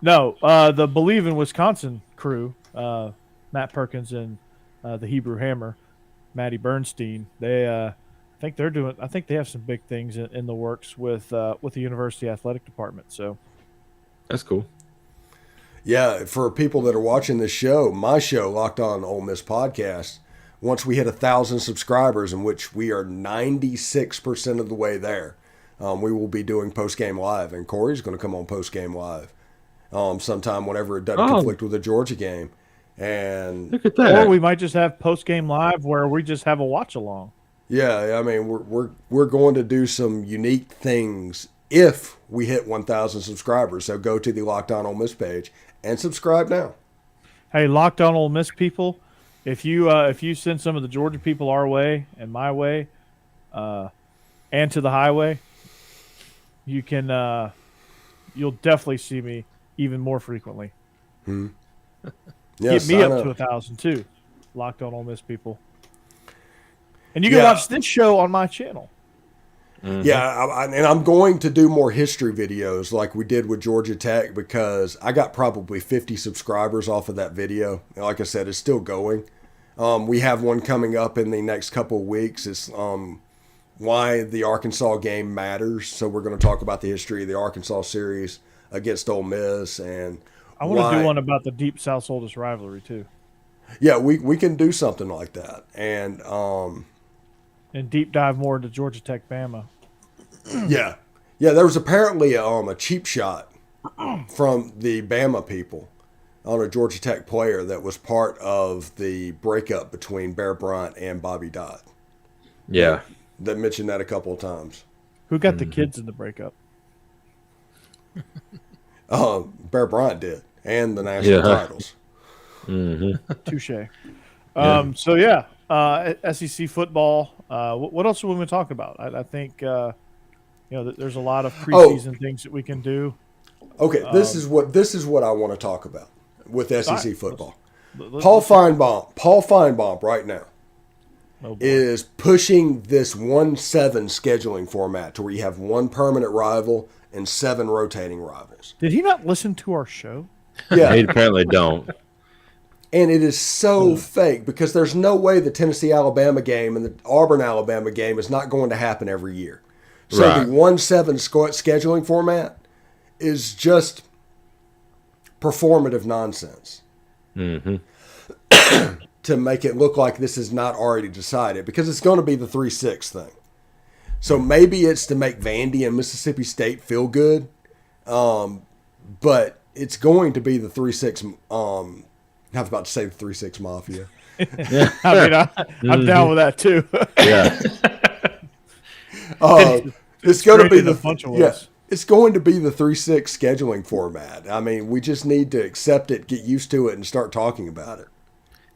S1: No, the Bleav in Wisconsin crew, Matt Perkins and the Hebrew Hammer, Matty Bernstein. They, I think they have some big things in the works with the university athletic department. So
S2: that's cool.
S3: Yeah, for people that are watching this show, my show, Locked On Ole Miss Podcast, once we hit 1,000 subscribers, in which we are 96% of the way there, we will be doing post-game live, and Corey's going to come on post-game live sometime whenever it doesn't conflict with the Georgia game. And
S2: look at that.
S1: Or we might just have post-game live where we just have a watch-along.
S3: Yeah, I mean, we're going to do some unique things if we hit 1,000 subscribers. So go to the Locked On Ole Miss page and subscribe now.
S1: Hey, Locked On Ole Miss people, if you send some of the Georgia people our way and my way, and to the highway, you can you'll definitely see me even more frequently.
S3: Yeah,
S1: get me up to 1,000 too. Locked On Ole Miss people, and you can watch this show on my channel.
S3: Mm-hmm. Yeah, and I'm going to do more history videos like we did with Georgia Tech, because I got probably 50 subscribers off of that video. And like I said, it's still going. We have one coming up in the next couple of weeks. It's why the Arkansas game matters. So we're going to talk about the history of the Arkansas series against Ole Miss, and
S1: I want to do one about the Deep South's oldest rivalry too.
S3: Yeah, we can do something like that, and
S1: deep dive more into Georgia Tech Bama.
S3: Yeah, Yeah, there was apparently a cheap shot from the Bama people on a Georgia Tech player that was part of the breakup between Bear Bryant and Bobby Dodd.
S2: Yeah.
S3: That mentioned that a couple of times.
S1: Who got the kids in the breakup?
S3: Bear Bryant did, and the national titles.
S1: Touche. So SEC football. What else are we going to talk about? I think there's a lot of preseason things that we can do.
S3: Okay, this is what I want to talk about with SEC football.
S1: Paul
S3: Feinbaum right now is pushing this 1-7 scheduling format to where you have one permanent rival and 7 rotating rivals.
S1: Did he not listen to our show?
S3: Yeah,
S2: He apparently don't.
S3: and it is so fake because there's no way the Tennessee-Alabama game and the Auburn-Alabama game is not going to happen every year. So
S2: Right.
S3: the 1-7 scheduling format is just performative nonsense.
S2: Mm-hmm.
S3: To make it look like this is not already decided, because it's going to be the 3-6 thing. So maybe it's to make Vandy and Mississippi State feel good, but it's going to be the 3-6. I was about to say the 3-6 Mafia.
S1: I'm down with that too.
S2: Yeah.
S3: It's going to be
S1: in a bunch of ways.
S3: It's going to be the 3-6 scheduling format. I mean, we just need to accept it, get used to it, and start talking about it.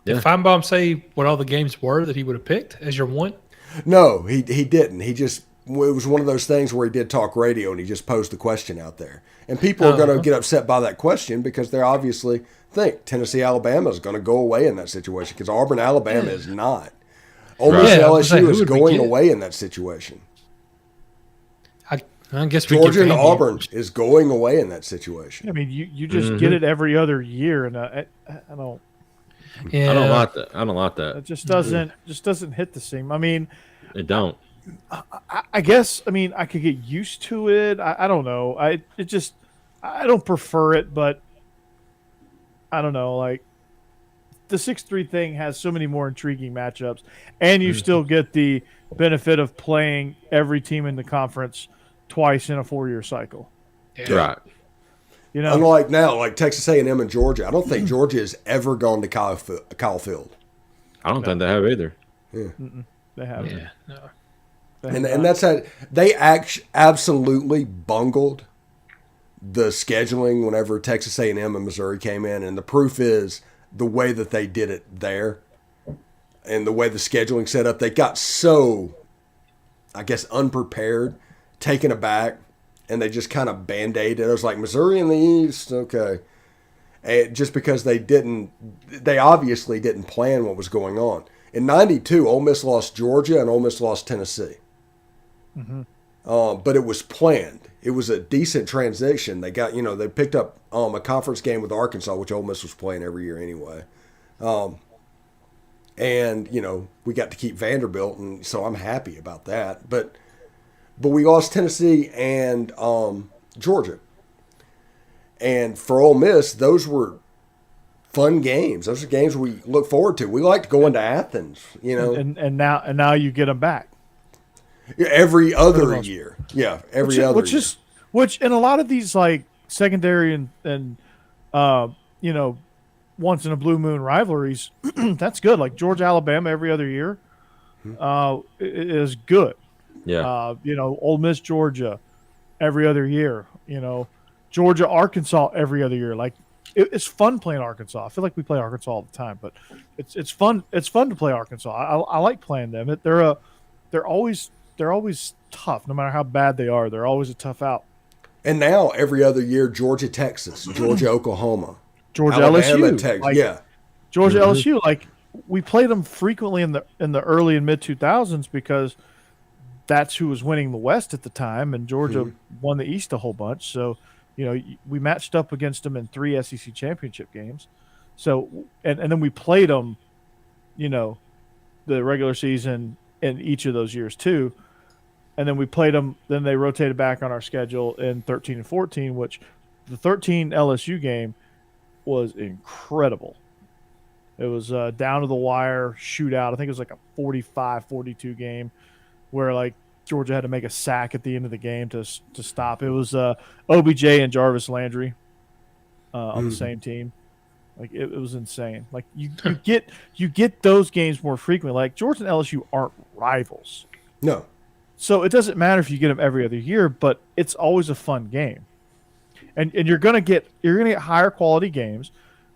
S4: Did Feinbaum say what all the games were that he would have picked as your one?
S3: No, he didn't. It was one of those things where he did talk radio and he just posed the question out there. And people are going to get upset by that question because they obviously think Tennessee, Alabama is going to go away in that situation because Auburn, Alabama is not. Ole Miss
S4: Yeah, I was
S3: LSU
S4: gonna say,
S3: is
S4: who would we
S3: going
S4: get?
S3: away in that situation.
S4: I guess we
S3: Georgia and
S4: get Vandy.
S3: Auburn is going away in that situation.
S1: I mean, you just get it every other year, and I don't.
S4: Yeah.
S2: I don't like that. I don't like
S1: It
S2: that.
S1: just doesn't hit the same. I mean,
S2: It don't.
S1: I guess I could get used to it. I don't know. I don't prefer it, but I don't know. Like the 6-3 thing has so many more intriguing matchups, and you still get the benefit of playing every team in the conference twice in a 4-year cycle.
S4: Yeah.
S2: Right.
S1: You know,
S3: Unlike now, like Texas A&M and Georgia, I don't think Georgia has ever gone to Kyle Field.
S2: I don't think they have either.
S1: they have.
S4: Yeah. No.
S3: And that's how they absolutely bungled the scheduling whenever Texas A&M and Missouri came in, and the proof is the way that they did it there and the way the scheduling set up. They got so, I guess, unprepared, taken aback, and they just kind of band-aided it. It was like Missouri in the East, okay. And just because they obviously didn't plan what was going on. In '92, Ole Miss lost Georgia and Ole Miss lost Tennessee. But it was planned. It was a decent transition. They got, they picked up a conference game with Arkansas, which Ole Miss was playing every year anyway. And, we got to keep Vanderbilt, and so I'm happy about that. But we lost Tennessee and Georgia. And for Ole Miss, those were fun games. Those are games we look forward to. We liked going to Athens,
S1: And now you get them back.
S3: Every other year. Yeah, every other year.
S1: Which in a lot of these like secondary and once in a blue moon rivalries, that's good. Like Georgia Alabama every other year is good.
S2: Yeah.
S1: Ole Miss Georgia every other year. Georgia Arkansas every other year. Like it's fun playing Arkansas. I feel like we play Arkansas all the time, but it's fun. It's fun to play Arkansas. I like playing them. They're always tough, no matter how bad they are. They're always a tough out.
S3: And now every other year, Georgia Texas, Georgia Oklahoma,
S1: Georgia
S3: Alabama,
S1: LSU,
S3: Texas.
S1: like,
S3: Yeah,
S1: Georgia LSU. Like we played them frequently in the early and mid 2000s because that's who was winning the West at the time, and Georgia won the East a whole bunch. So we matched up against them in 3 SEC championship games. So and then we played them, the regular season in each of those years too. And then we played them. Then they rotated back on our schedule in 13 and 14, which the 13 LSU game was incredible. It was down to the wire shootout. I think it was like a 45-42 game where like Georgia had to make a sack at the end of the game to stop. It was OBJ and Jarvis Landry on the same team. Like it was insane. Like you get those games more frequently. Like Georgia and LSU aren't rivals.
S3: No.
S1: So it doesn't matter if you get them every other year, but it's always a fun game. And you're gonna get higher quality games.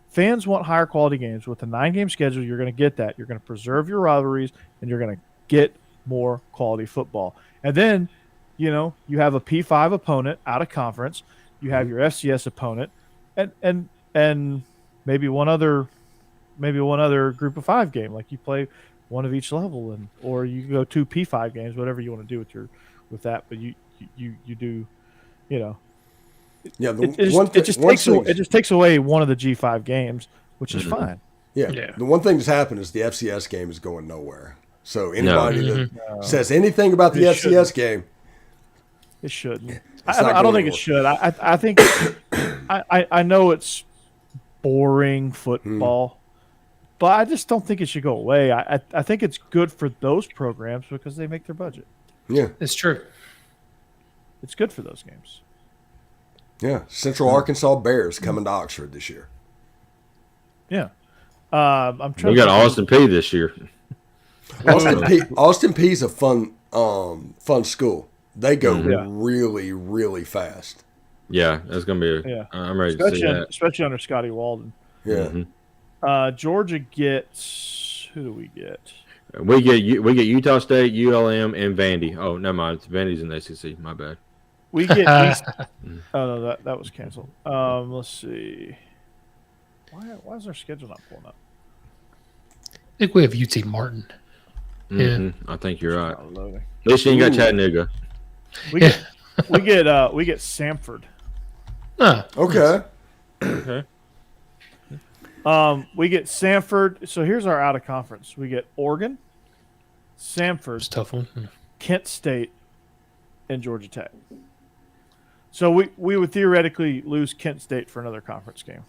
S1: Fans want higher quality games. With the 9-game schedule, you're gonna get that. You're gonna preserve your rivalries, and you're gonna get more quality football. And then, you have a P5 opponent out of conference. You have your FCS opponent, and maybe one other group of 5 game. Like you play one of each level, or you go 2 P5 games, whatever you want to do with that. But you do,
S3: Yeah,
S1: it just takes away one of the G5 games, which is fine.
S3: Yeah. The one thing that's happened is the FCS game is going nowhere. So anybody that says anything about the FCS game,
S1: it shouldn't. I don't think it should. I think I know it's boring football, but I just don't think it should go away. I think it's good for those programs because they make their budget.
S3: Yeah,
S4: it's true.
S1: It's good for those games.
S3: Yeah, Central Arkansas Bears coming to Oxford this year.
S1: Yeah, I'm trying.
S2: We got Austin Peay this year.
S3: Austin Peay's a fun school. They go really, really fast.
S2: Yeah, that's gonna be. I'm ready to see that,
S1: especially under Scotty Walden.
S3: Yeah.
S1: Georgia gets, who do we get?
S2: We get Utah State, ULM, and Vandy. Oh, never mind. Vandy's in the SEC. My bad.
S1: We get East. Oh no, that was canceled. Let's see. Why is our schedule not pulling up?
S4: I think we have UT Martin.
S2: Yeah, I think you're right. At least you ain't got Chattanooga.
S1: We get Samford.
S3: Okay.
S2: Okay.
S1: We get Samford. So here's our out of conference. We get Oregon, Samford,
S4: It's a tough one.
S1: Kent State, and Georgia Tech. So we would theoretically lose Kent State for another conference game.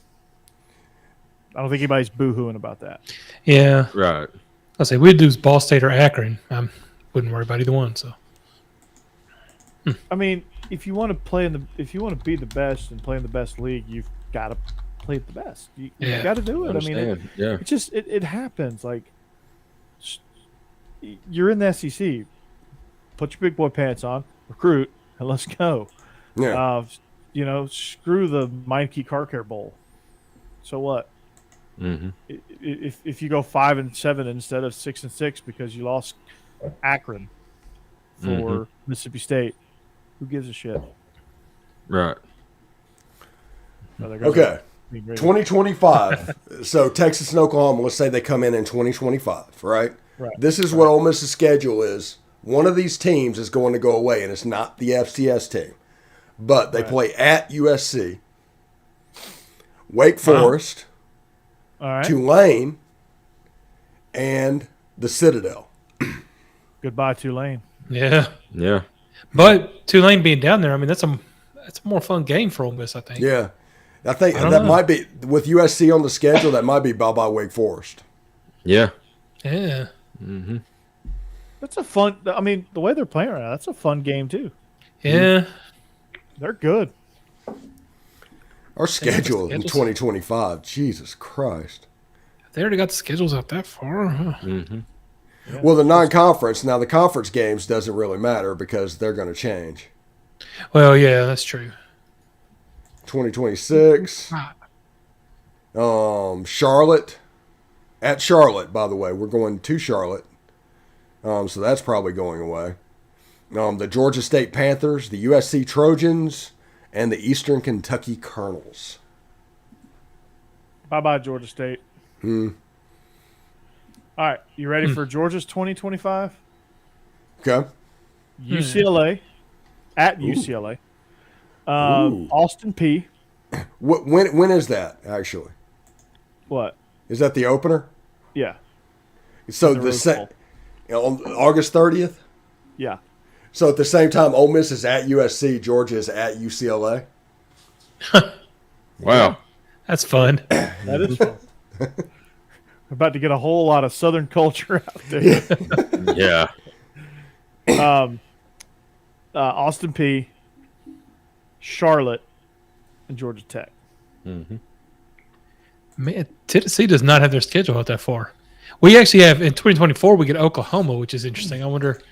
S1: I don't think anybody's boo-hooing about that.
S4: Yeah.
S2: Right.
S4: I'll say we'd lose Ball State or Akron. I wouldn't worry about either one. So.
S1: I mean, if you want to be the best and play in the best league, you've got to play the best. You got to do it. I mean, it happens. Like you're in the SEC, put your big boy pants on, recruit, and let's go.
S3: Yeah.
S1: Screw the Meineke Car Care Bowl. So what?
S2: Mm-hmm.
S1: If you go 5-7 instead of 6-6 because you lost Akron for Mississippi State, who gives a shit?
S2: Right.
S3: Okay. 2025. So Texas and Oklahoma, let's say they come in 2025, right?
S1: Right.
S3: This is what Ole Miss's schedule is. One of these teams is going to go away, and it's not the FCS team. But they play at USC, Wake Forest,
S1: All right.
S3: Tulane, and the Citadel.
S1: Goodbye, Tulane.
S4: Yeah.
S2: Yeah.
S4: But Tulane being down there, I mean, that's a more fun game for Ole Miss, I think.
S3: Yeah. I think that might be, with USC on the schedule, that might be bye-bye Wake Forest.
S2: Yeah.
S4: Yeah.
S2: Mm-hmm.
S1: That's a fun – I mean, the way they're playing right now, that's a fun game too.
S4: Yeah.
S1: They're good.
S3: Our schedule in 2025, Jesus Christ.
S4: They already got the schedules out that far. Huh?
S2: Mm-hmm.
S3: Yeah. Well, the non-conference, now the conference games doesn't really matter because they're going to change.
S4: Well, yeah, that's true.
S3: 2026. Charlotte. At Charlotte, by the way. We're going to Charlotte. So that's probably going away. The Georgia State Panthers, the USC Trojans, and the Eastern Kentucky Colonels.
S1: Bye-bye, Georgia State. All right. You ready for Georgia's 2025?
S3: Okay.
S1: UCLA. At UCLA. Austin Peay.
S3: When is that, actually?
S1: What?
S3: Is that the opener?
S1: Yeah.
S3: So on August 30th?
S1: Yeah.
S3: So at the same time, Ole Miss is at USC, Georgia is at UCLA.
S2: Wow.
S4: That's fun.
S1: That is fun. We're about to get a whole lot of Southern culture out there.
S2: Yeah.
S1: Austin P, Charlotte, and Georgia Tech.
S2: Mm-hmm.
S4: Man, Tennessee does not have their schedule out that far. We actually have, in 2024, we get Oklahoma, which is interesting. I wonder if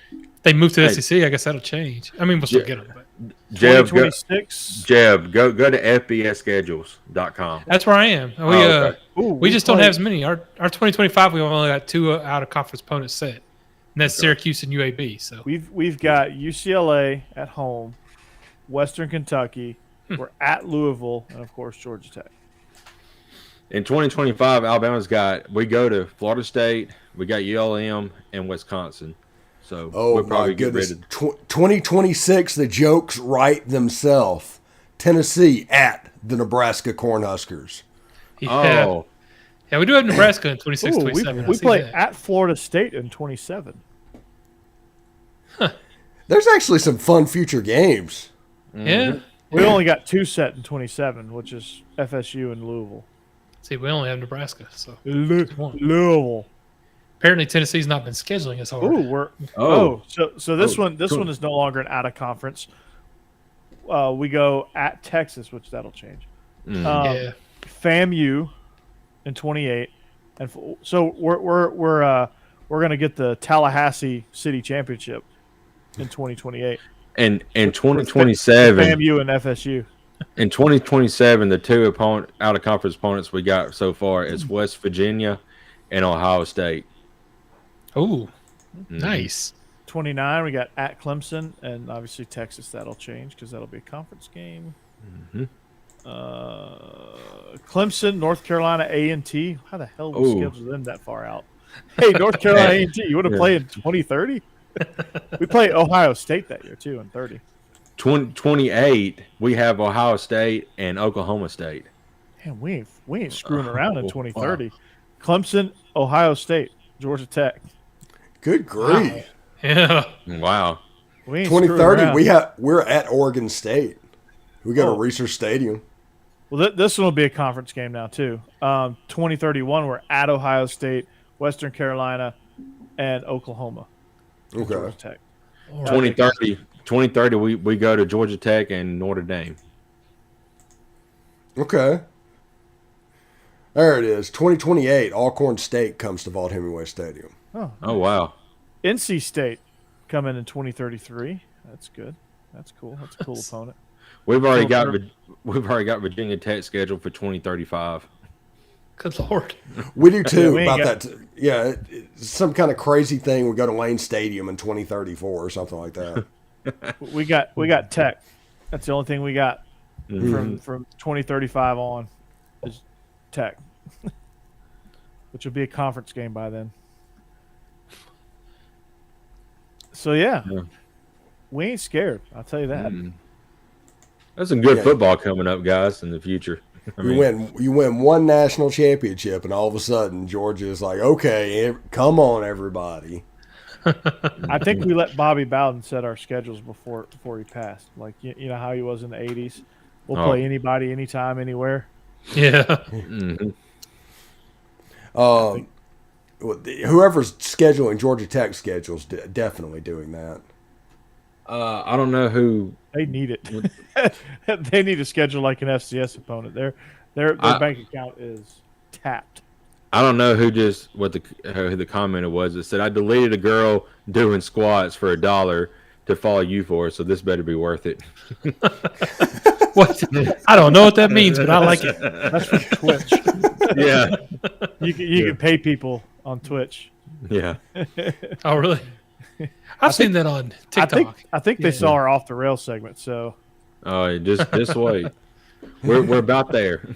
S4: they move to the SEC. I guess that'll change. I mean, we'll still get them. But.
S2: Jeb,
S1: 2026.
S2: go to fbsschedules.com.
S4: That's where I am. We just don't have as many. Our 2025, we've only got 2 out-of-conference opponents set. And that's Syracuse and UAB. So
S1: We've got UCLA at home, Western Kentucky, we're at Louisville, and, of course, Georgia Tech.
S2: In 2025, we go to Florida State, we got ULM, and Wisconsin. So we'll probably get rid of
S3: 2026, the jokes write themselves. Tennessee at the Nebraska Cornhuskers.
S4: yeah.
S2: Oh,
S4: Yeah, we do have Nebraska in 26, 27.
S1: We play at Florida State in 27.
S3: There's actually some fun future games.
S4: Yeah.
S1: We only got 2 set in 27, which is FSU and Louisville.
S4: See, we only have Nebraska. So
S1: Louisville.
S4: apparently Tennessee's not been scheduling as hard.
S1: So this one is no longer an out of conference. We go at Texas, which that'll change.
S4: Yeah.
S1: FAMU in 28, and so we're gonna get the Tallahassee City Championship in 2028.
S2: And in 2027,
S1: FAMU and FSU.
S2: In 2027, the 2 out of conference opponents we got so far is West Virginia and Ohio State.
S4: Oh, nice.
S1: 29, we got at Clemson, and obviously Texas. That'll change because that'll be a conference game.
S2: Mm-hmm.
S1: Clemson, North Carolina, A&T. How the hell do we schedule them that far out? Hey, North Carolina, A&T, you want to play in 2030? We play Ohio State that year too in 30.
S2: 28, we have Ohio State and Oklahoma State.
S1: Man, we ain't screwing around in 2030. Wow. Clemson, Ohio State, Georgia Tech.
S3: Good grief!
S4: Yeah.
S2: Wow.
S3: 2030, we're at Oregon State. We go to Research Stadium.
S1: Well, this one will be a conference game now too. 2031, we're at Ohio State, Western Carolina, and Oklahoma.
S3: Okay.
S1: Georgia Tech.
S2: 2030, we go to Georgia Tech and Notre Dame.
S3: Okay. There it is. 2028, Alcorn State comes to Vaught Hemingway Stadium.
S2: Oh, wow.
S1: NC State coming in 2033. That's good. That's cool. That's a cool opponent.
S2: We've already got Virginia Tech scheduled for 2035.
S4: Good Lord.
S3: We do too that. Yeah, it's some kind of crazy thing. We go to Lane Stadium in 2034 or something like that.
S1: We got Tech. That's the only thing we got from 2035 on is Tech, which will be a conference game by then. So yeah. We ain't scared. I'll tell you that.
S2: That's some good football coming up, guys, in the future.
S3: You win one national championship, and all of a sudden Georgia is like, okay, come on, everybody.
S1: I think we let Bobby Bowden set our schedules before he passed. Like you know how he was in the 80s. We'll play anybody, anytime, anywhere.
S4: Yeah.
S3: Whoever's scheduling Georgia Tech schedules definitely doing that.
S2: I don't know who.
S1: They need it. They need to schedule like an FCS opponent. Their bank account is tapped.
S2: I don't know who the commenter was. It said, I deleted a girl doing squats for $1 to follow you for, so this better be worth it.
S4: What? I don't know what that means, but I like it.
S1: That's from Twitch.
S2: Yeah.
S1: You can pay people on Twitch.
S2: Yeah.
S4: Oh, really? I've seen that on TikTok.
S1: I think they saw our off the rail segment. So,
S2: just wait. We're about there.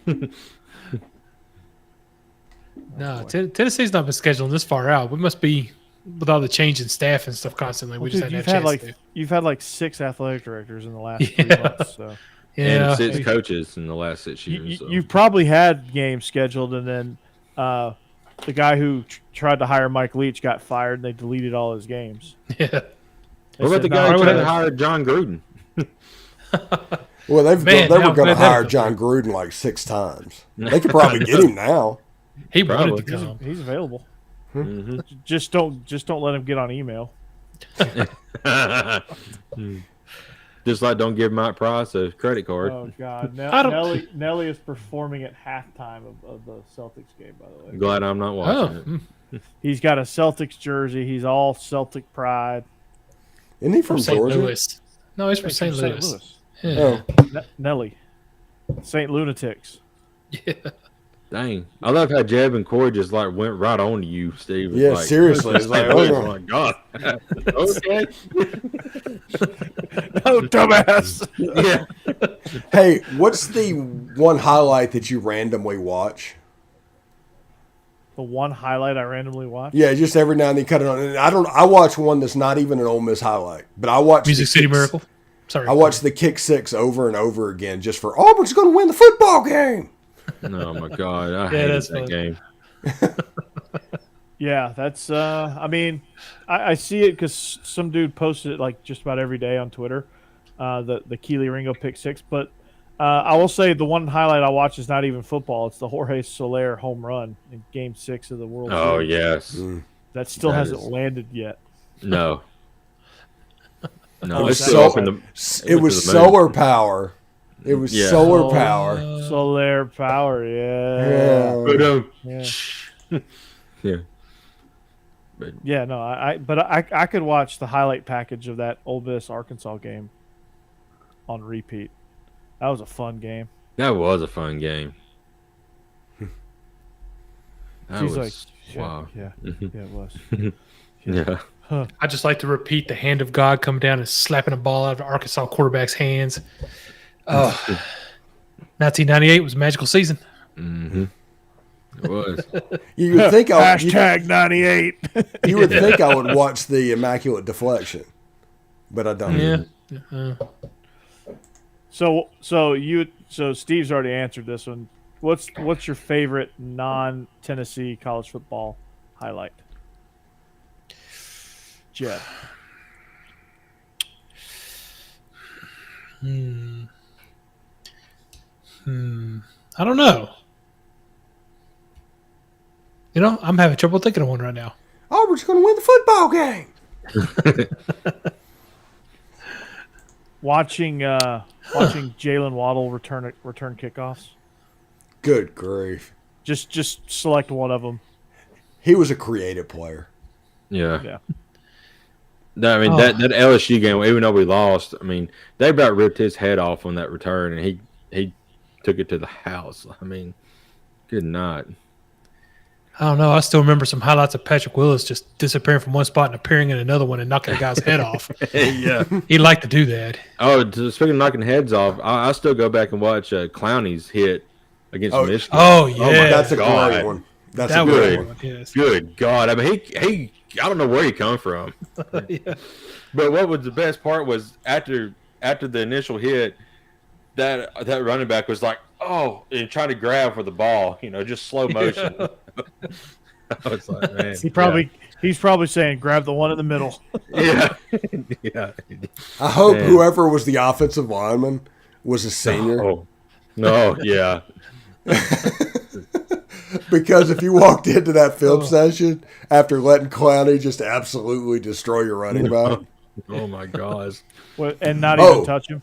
S4: No, Tennessee's not been scheduling this far out. We must be with all the change in staff and stuff constantly. We just haven't had a chance to.
S1: You've had like 6 athletic directors in the last 3 months. So.
S4: Yeah,
S2: and 6 coaches in the last 6 years.
S1: You've probably had games scheduled, and then the guy who tried to hire Mike Leach got fired, and they deleted all his games.
S4: Yeah.
S2: What about the guy who tried to hire John Gruden?
S3: Well, they were going to hire John Gruden like 6 times. They could probably get him now.
S4: He wanted to come.
S1: He's available. Mm-hmm. Just don't let him get on email.
S2: Just like don't give Mike Price a credit card.
S1: Oh God, Nelly is performing at halftime of the Celtics game. By the way,
S2: I'm glad I'm not watching it.
S1: He's got a Celtics jersey. He's all Celtic pride.
S3: Isn't he from
S4: St.
S3: Georgia?
S4: Louis. No, he's from St. Louis.
S3: Oh.
S1: Nelly, St. Lunatics.
S4: Yeah.
S2: Dang. I love how Jeb and Corey just like went right on to you, Steve. It's
S3: Yeah,
S2: like,
S3: seriously. It's like,
S2: oh my God. Okay.
S1: Oh, dumbass.
S2: Yeah.
S3: Hey, what's the one highlight that you randomly watch?
S1: The one highlight I randomly watched.
S3: Yeah, just every now and then you cut it on. And I watch one that's not even an Ole Miss highlight, but I watch
S4: Music City Miracle. Sorry.
S3: I watch the kick six over and over again just for Auburn's going to win the football game.
S2: Oh my God. I hated that game.
S1: Yeah, that's. I mean, I see it because some dude posted it like just about every day on Twitter. The Keely Ringo pick six, but I will say the one highlight I watch is not even football. It's the Jorge Soler home run in Game 6 of the World
S2: Oh
S1: Series.
S2: yes.
S1: That still hasn't landed yet.
S2: No. No,
S3: It
S2: it's
S3: was
S2: still up in the.
S3: It was solar power. It was solar power.
S1: Soler power, yeah.
S2: Yeah. Yeah.
S1: Yeah, no, I could watch the highlight package of that Ole Miss Arkansas game on repeat. That was a fun game.
S2: That was a fun game.
S1: She's like,
S2: wow.
S1: Yeah, it was.
S2: Yeah.
S4: I just like to repeat the hand of God coming down and slapping a ball out of the Arkansas quarterback's hands. 1998 was a magical season.
S2: Mm-hmm. It was.
S3: You would think
S1: Hashtag 98.
S3: You would think I would watch the Immaculate Deflection, but I don't.
S4: Yeah.
S1: So Steve's already answered this one. What's your favorite non-Tennessee college football highlight? Jeb.
S4: I don't know. You know, I'm having trouble thinking of one right now.
S3: Auburn's going to win the football game.
S1: Watching Jalen Waddle return kickoffs.
S3: Good grief.
S1: Just select one of them.
S3: He was a creative player.
S2: Yeah.
S1: Yeah.
S2: I mean, that LSU game, even though we lost, I mean, they about ripped his head off on that return, and he took it to the house. I mean, good night.
S4: I don't know. I still remember some highlights of Patrick Willis just disappearing from one spot and appearing in another one and knocking a guy's head off.
S2: Yeah.
S4: He'd like to do that.
S2: Oh, speaking of knocking heads off, I still go back and watch Clowney's hit against Michigan.
S4: Oh, yeah.
S3: That's a
S2: God.
S3: great one. That's
S4: That
S3: a
S4: was
S3: good
S4: one.
S3: one.
S4: Yes.
S2: Good God. I mean, he I don't know where he come from.
S4: Yeah.
S2: But what was the best part was after the initial hit, that running back was like, oh, and trying to grab for the ball, just slow motion.
S4: Yeah.
S2: I was like, man.
S1: He's probably saying, grab the one in the middle.
S2: Yeah. Yeah.
S3: I hope
S2: Man.
S3: whoever was the offensive lineman was a senior.
S2: Oh. No, yeah.
S3: Because if you walked into that film session after letting Clowney just absolutely destroy your running back.
S2: Oh my gosh.
S1: And not even touch him.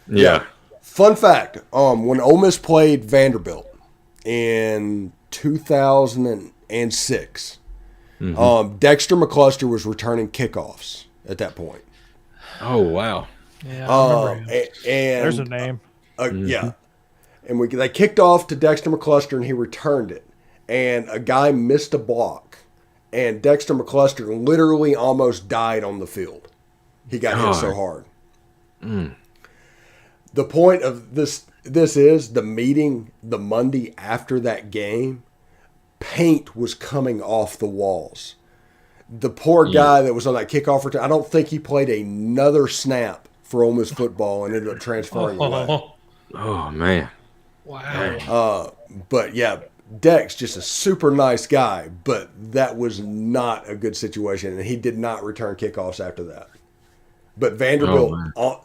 S2: Yeah.
S3: Fun fact, when Ole Miss played Vanderbilt in 2006, Dexter McCluster was returning kickoffs at that point.
S2: Oh wow.
S4: Yeah, I remember him.
S3: And
S1: There's a name.
S3: Yeah. And they kicked off to Dexter McCluster, and he returned it. And a guy missed a block, and Dexter McCluster literally almost died on the field. He got hit so hard. The point of this is the meeting the Monday after that game, paint was coming off the walls. The poor guy that was on that kickoff return, I don't think he played another snap for Ole Miss football and ended up transferring away.
S2: Oh man.
S4: Wow.
S3: But yeah, Dex, just a super nice guy, but that was not a good situation, and he did not return kickoffs after that. But Vanderbilt,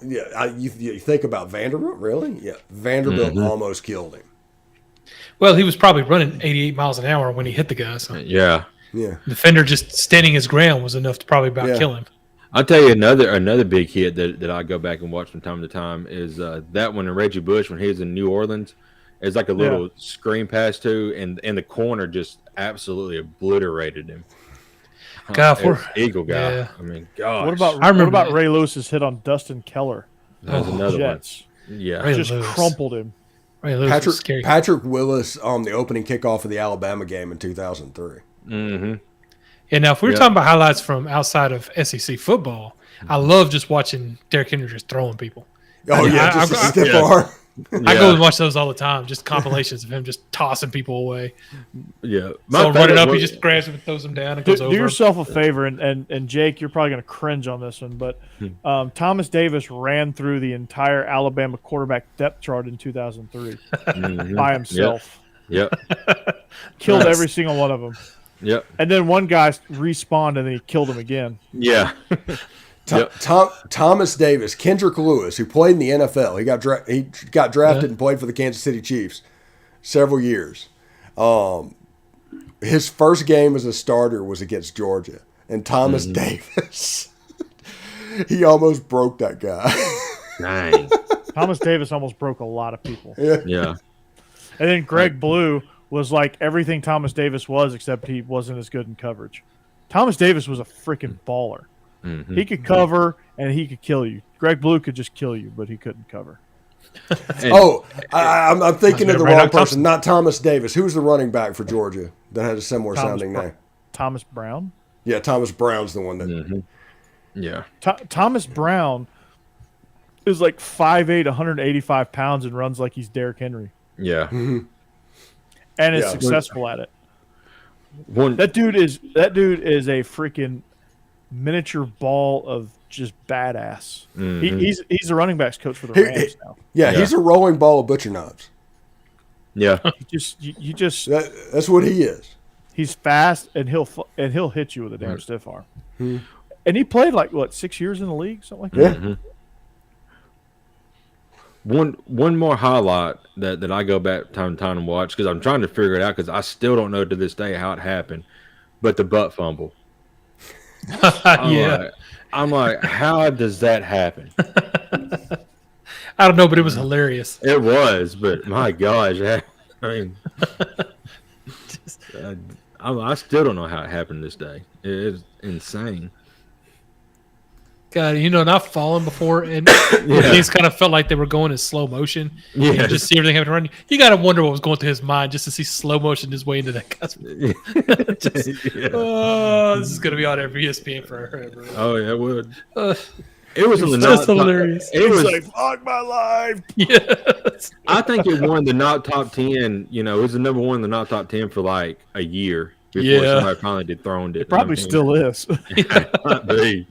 S3: you think about Vanderbilt, really? Yeah, Vanderbilt almost killed him.
S4: Well, he was probably running 88 miles an hour when he hit the guy. So
S2: Yeah.
S3: Yeah.
S4: the defender just standing his ground was enough to probably about kill him.
S2: I'll tell you another big hit that I go back and watch from time to time is that one in Reggie Bush when he was in New Orleans. It's like a little screen pass to, and the corner just absolutely obliterated him.
S4: God, for
S2: Eagle guy.
S4: Yeah.
S2: I mean, gosh.
S1: What about Ray Lewis's hit on Dustin Keller?
S2: That was another
S1: Jets.
S2: one. Yeah.
S4: Ray
S1: Just
S4: Lewis.
S1: crumpled him.
S4: Ray Lewis was scary.
S3: Patrick Willis on the opening kickoff of the Alabama game in 2003.
S2: Mm-hmm.
S4: And now, if we were talking about highlights from outside of SEC football, I love just watching Derrick Henry just throwing people.
S3: Oh, just a stiff arm.
S4: I go and watch those all the time, just compilations of him just tossing people away.
S2: Yeah.
S4: So running up, he just grabs them and throws them down and goes over.
S1: Do yourself a favor, and Jake, you're probably going to cringe on this one, but Thomas Davis ran through the entire Alabama quarterback depth chart in 2003 by himself.
S2: Yep.
S1: Killed every single one of them.
S2: Yep.
S1: And then one guy respawned and then he killed him again.
S2: Yeah.
S3: Thomas Davis, Kendrick Lewis, who played in the NFL. He got drafted and played for the Kansas City Chiefs several years. His first game as a starter was against Georgia, and Thomas Davis, he almost broke that guy.
S2: Dang.
S1: Thomas Davis almost broke a lot of people.
S2: Yeah.
S1: And then Greg Blue was like everything Thomas Davis was, except he wasn't as good in coverage. Thomas Davis was a freaking baller.
S2: Mm-hmm.
S1: He could cover and he could kill you. Greg Blue could just kill you, but he couldn't cover.
S3: I'm thinking of the wrong person, not Thomas Davis. Who was the running back for Georgia that had a similar sounding name?
S1: Thomas Brown?
S3: Yeah, Thomas Brown's the one that.
S2: Yeah.
S1: Thomas Brown is like 5'8", 185 pounds and runs like he's Derrick Henry.
S2: Yeah.
S1: And is successful at it. That dude is a freaking miniature ball of just badass. He's the running backs coach for the Rams now.
S3: Yeah, he's a rolling ball of butcher knives.
S2: Yeah.
S1: You just
S3: that's what he is.
S1: He's fast and he'll hit you with a damn stiff arm. And he played like 6 years in the league, something like that.
S2: Mm-hmm. One more highlight that I go back time to time and watch because I'm trying to figure it out because I still don't know to this day how it happened, but the butt fumble. I'm like, how does that happen?
S4: I don't know, but it was hilarious.
S2: It was, but my gosh, I mean, I still don't know how it happened this day. It's insane.
S4: God, not falling before, and these kind of felt like they were going in slow motion.
S2: Yeah,
S4: you just see everything having to run. You got to wonder what was going through his mind just to see slow motion his way into that guy's. This is going to be on every ESPN forever.
S2: Oh yeah, it would. It was
S4: just hilarious.
S1: It was like, fuck my life.
S4: Yes.
S2: I think it won the not top 10. It was the number one in the not top 10 for like a year before somebody finally dethroned it.
S1: It probably still is.
S2: Might be.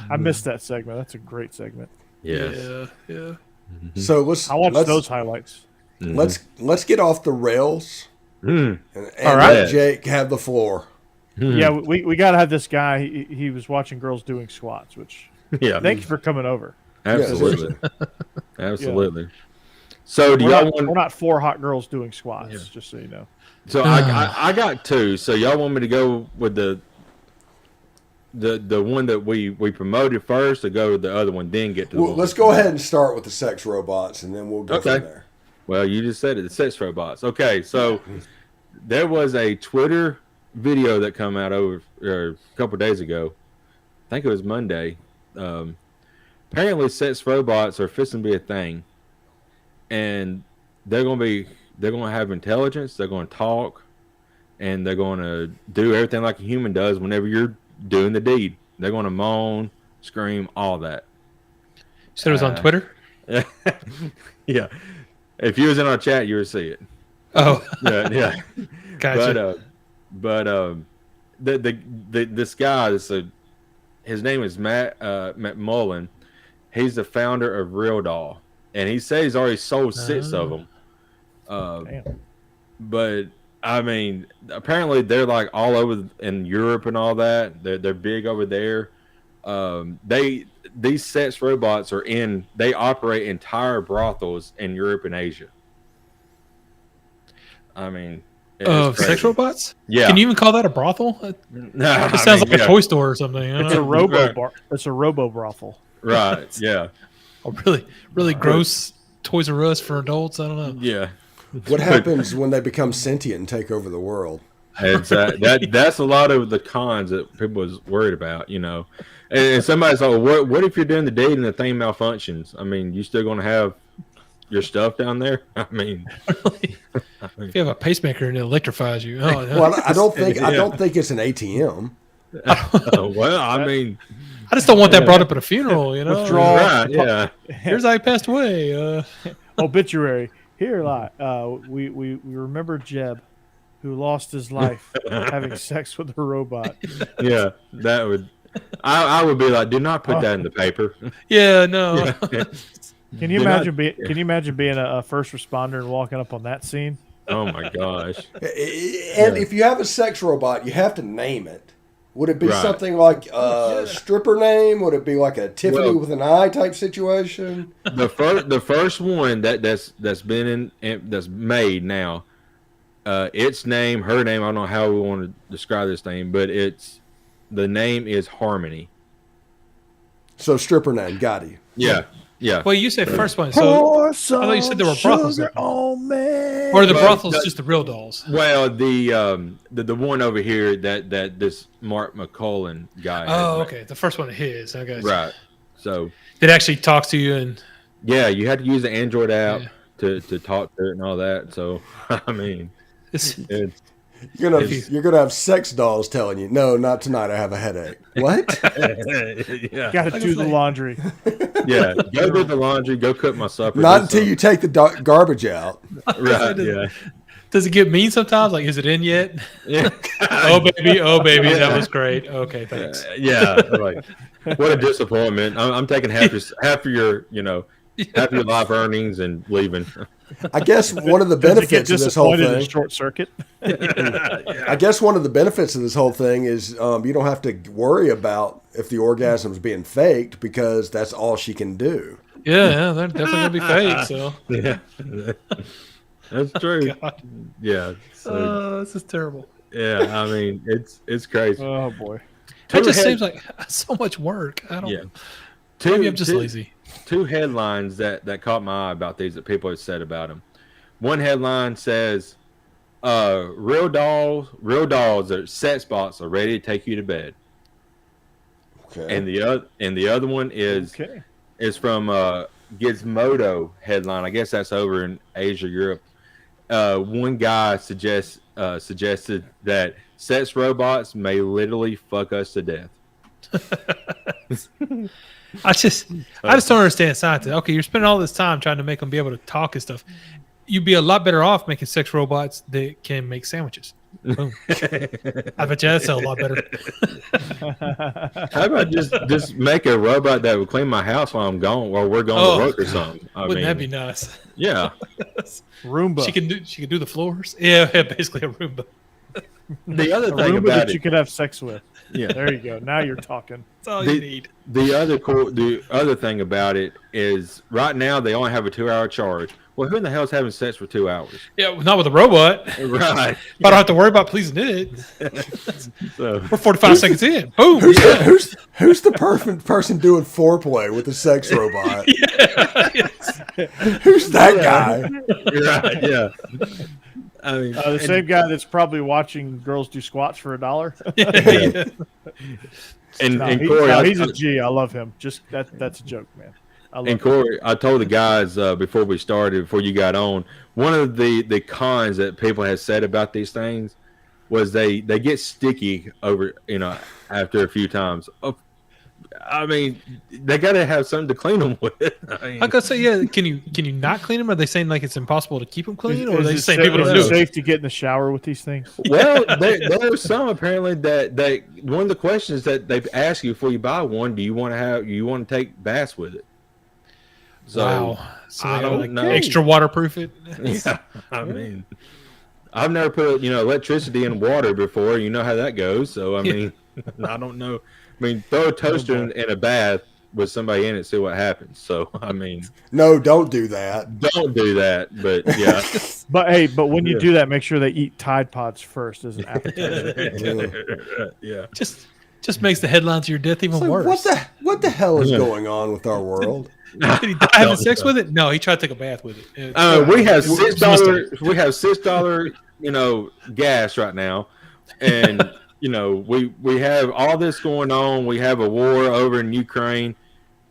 S1: I missed that segment. That's a great segment.
S2: Yes.
S4: Yeah.
S3: So
S1: I watched those highlights.
S3: Let's get off the rails and
S2: All right.
S3: let Jake have the floor.
S1: Yeah, we got to have this guy. He was watching girls doing squats, which thank you for coming over.
S2: Absolutely. Absolutely. So do y'all want?
S1: We're not 4 hot girls doing squats, just so you know.
S2: So I got 2. So y'all want me to go with the one that we promoted first, or go to the other one, then get to the one?
S3: Let's go ahead and start with the sex robots, and then we'll go from there.
S2: Well, you just said it, the sex robots. Okay, so there was a Twitter video that come out over a couple of days ago. I think it was Monday. Apparently, sex robots are fixing to be a thing, and they're going to have intelligence. They're going to talk, and they're going to do everything like a human does whenever you're doing the deed. They're going to moan, scream, all that.
S4: You said it was on Twitter?
S2: Yeah. If you was in our chat, you would see it.
S4: Oh.
S2: Yeah.
S4: Gotcha.
S2: But this guy, his name is Matt McMullen. He's the founder of Real Doll, and he says he's already sold 6 of them.
S1: Damn.
S2: But I mean, apparently they're like all over in Europe and all that. They're big over there. These sex robots they operate entire brothels in Europe and Asia. I mean,
S4: Of sex robots?
S2: Yeah.
S4: Can you even call that a brothel?
S2: No,
S4: It sounds like a toy store or something. I don't
S1: It's a
S4: know.
S1: robo brothel.
S2: Right. Yeah.
S4: A really gross Toys R Us for adults. I don't know.
S2: Yeah.
S3: What happens when they become sentient and take over the world?
S2: That's a lot of the cons that people was worried about, And somebody's like, what if you're doing the deed and the thing malfunctions? I mean, you still going to have your stuff down there? I mean,
S4: If you have a pacemaker and it electrifies you, oh, no.
S3: Well, I don't think it's an ATM.
S2: well, I mean,
S4: I just don't want that brought up at a funeral.
S1: Withdrawal.
S2: right, yeah.
S4: Here's how he passed away.
S1: Obituary. Here, we remember Jeb, who lost his life having sex with a robot.
S2: Yeah, that would. I would be like, do not put that in the paper.
S4: Yeah, no.
S2: Yeah.
S1: Can you imagine being a first responder and walking up on that scene?
S2: Oh my gosh!
S3: And if you have a sex robot, you have to name it. Would it be
S2: Right.
S3: something like a stripper name? Would it be like a Tiffany
S2: Well-
S3: with an eye type situation?
S2: The first one that's been that's made now, its name, her name. I don't know how we want to describe this name, but the name is Harmony.
S3: So stripper name, got you.
S2: Yeah, yeah.
S4: Well, you said first one, so I thought you said there were brothels.
S1: Sugar on me.
S4: Or are the
S2: Well,
S4: brothels just the real dolls?
S2: Well, the one over here that this Mark McCullen guy.
S4: Oh,
S2: has
S4: okay. The first one is his. Okay.
S2: made. Right. So
S4: It actually talks to you and
S2: yeah, you had to use the Android app
S4: Yeah.
S2: to talk to it and all that. So I mean,
S4: it's,
S2: it's
S3: You're gonna have sex dolls telling you, no, not tonight. I have a headache. What?
S2: yeah,
S1: Got to
S4: Like I
S1: do the
S4: say.
S1: laundry.
S2: yeah. Go do the laundry. Go cook my supper.
S3: Not
S2: do
S3: until you take the garbage out.
S2: something. Right. Yeah.
S4: does it get mean sometimes? Like, is it in yet?
S2: Yeah.
S4: Oh baby, that was great. Okay, thanks.
S2: Yeah. Like, what a disappointment. I'm taking half of your life earnings and leaving.
S3: I guess one of the
S1: Does it get
S3: benefits of this whole
S1: disappointed in
S3: thing.
S1: short circuit?
S3: I guess one of the benefits of this whole thing is you don't have to worry about if the orgasm's being faked because that's all she can do.
S4: Yeah, they're definitely gonna be fake. So,
S2: Yeah. That's true.
S4: God.
S2: Yeah. So,
S4: This is terrible.
S2: yeah. I mean, it's crazy.
S1: Oh boy.
S4: It just
S2: Two
S4: seems like so much work. I don't.
S2: Yeah.
S4: Maybe I'm just lazy.
S2: Two headlines that caught my eye about these that people have said about them. One headline says, "Real dolls that sex bots are ready to take you to bed,"
S3: Okay.
S2: and the other one is from Gizmodo headline. I guess that's over in Asia, Europe. One guy suggested that sex robots may literally fuck us to death.
S4: I just don't understand science. Okay, you're spending all this time trying to make them be able to talk and stuff. You'd be a lot better off making sex robots that can make sandwiches. Boom. I bet you that'd sell a lot better.
S2: How about just make a robot that would clean my house while I'm gone, while we're going to work or something?
S4: Wouldn't that be nice?
S2: Yeah.
S1: Roomba.
S4: She can do the floors. Yeah, basically a Roomba.
S2: The other
S1: A
S2: thing
S1: Roomba
S2: about
S1: that you
S2: it,
S1: could have sex with.
S2: yeah.
S1: There you go. Now you're talking.
S4: That's all you need.
S2: The other thing about it is right now they only have a 2-hour charge. Well, who in the hell is having sex for 2 hours?
S4: Yeah, not with a robot.
S2: Right.
S4: But I don't have to worry about pleasing it.
S2: So
S4: We're 45 seconds in. Boom.
S3: Who's the perfect person doing foreplay with a sex robot? Who's that guy?
S2: right, yeah. I mean,
S1: The same guy that's probably watching girls do squats for $1.
S2: and
S1: No,
S2: Corey,
S1: he's a G. I love him. Just that's a joke, man. I love
S2: and Corey, I told the guys before we started, before you got on, one of the cons that people have said about these things was they get sticky over, after a few times. I mean, they got to have something to clean them with. I mean,
S4: I gotta say, yeah. Can you not clean them? Are they saying like it's impossible to keep them clean, or are they
S1: Is
S4: saying
S1: it
S4: people don't do it?
S1: safe to get in the shower with these things?
S2: well, there are some apparently that one of the questions that they ask you before you buy one, do you want to take baths with it? So,
S4: Wow. So
S2: I
S4: they gotta,
S2: don't
S4: like,
S2: know.
S4: extra waterproof it.
S2: Yeah, I mean, I've never put electricity in water before. You know how that goes. So I mean, I don't know. I mean, throw a toaster in a bath with somebody in it, see what happens. So I mean,
S3: No, don't do that.
S2: don't do that. But yeah,
S1: But when you do that, make sure they eat Tide Pods first as an appetizer.
S2: yeah.
S4: Just makes the headlines of your death even
S3: It's like,
S4: worse.
S3: what the hell is going on with our world?
S4: Did he die having sex with it? No, he tried to take a bath with it.
S2: We have $6. We have $6, gas right now, and we have all this going on. We have a war over in Ukraine.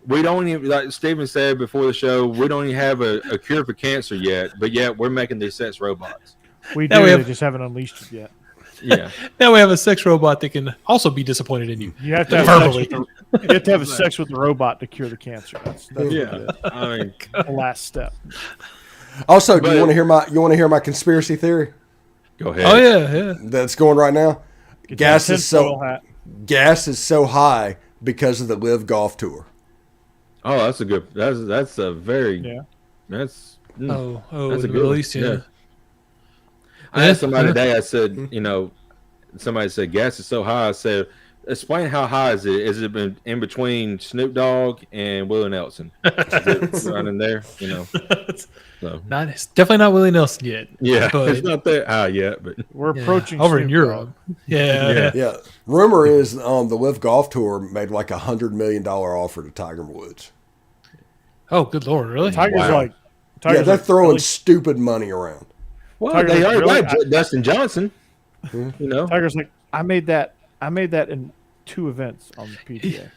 S2: We don't even, like Steven said before the show, we don't even have a cure for cancer yet. But yet we're making these sex robots.
S1: We do. They just haven't unleashed it yet.
S2: Yeah.
S4: Now we have a sex robot that can also be disappointed in you.
S1: You have to have
S4: verbally.
S1: sex with the robot to cure the cancer. That's
S2: Yeah. I mean,
S1: the last step.
S3: Also, do you want to hear my conspiracy theory
S2: go ahead.
S4: Oh yeah.
S3: that's going right now?
S1: Get
S3: Gas
S1: that
S3: is so
S1: tinfoil hat.
S3: gas is so high because of the Live Golf Tour.
S2: Oh, that's a good. That's a very.
S1: Yeah.
S2: That's.
S4: That's
S2: a
S4: the
S2: good
S4: release.
S2: one.
S4: Yeah.
S2: I asked somebody today. I said, somebody said gas is so high. I said, explain how high is it? Has it been in between Snoop Dogg and Willie Nelson? Is it right in there? So.
S4: It's definitely not Willie Nelson yet.
S2: Yeah,
S4: but
S2: it's not that high yet, but
S1: We're approaching
S4: over in
S1: Snoop
S4: Europe.
S1: Dogg.
S3: Yeah. Rumor is the Live Golf Tour made like $100 million offer to Tiger Woods.
S4: Oh, good lord! Really?
S1: Tiger's
S3: They're
S1: like,
S3: throwing
S1: really?
S3: stupid money around.
S2: well,
S1: Tiger's
S2: they already
S1: really-
S2: got Dustin Johnson.
S1: Tiger's like, I made that in 2 events on the PGA.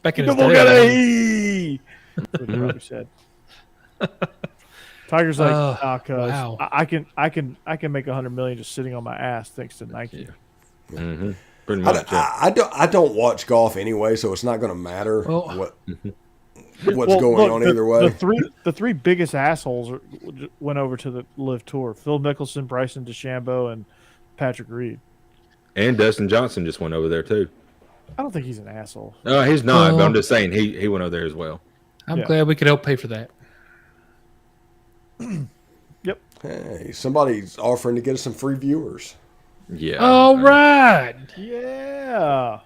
S4: Back in his
S1: Double
S4: day.
S1: That's what he probably said. Tiger's like, cuz
S4: wow.
S1: I can make $100 million just sitting on my ass thanks to Nike.
S2: Mm-hmm. Pretty much.
S3: I don't watch golf anyway, so it's not going to matter
S4: Well,
S3: what's going on either way.
S1: The three biggest assholes went over to the Live Tour: Phil Mickelson, Bryson DeChambeau, and Patrick Reed.
S2: And Dustin Johnson just went over there too.
S1: I don't think he's an asshole.
S2: No, he's not. But I'm just saying he went over there as well.
S4: I'm glad we could help pay for that.
S1: Yep.
S3: Hey, somebody's offering to get us some free viewers.
S2: Yeah.
S4: All right.
S1: Yeah.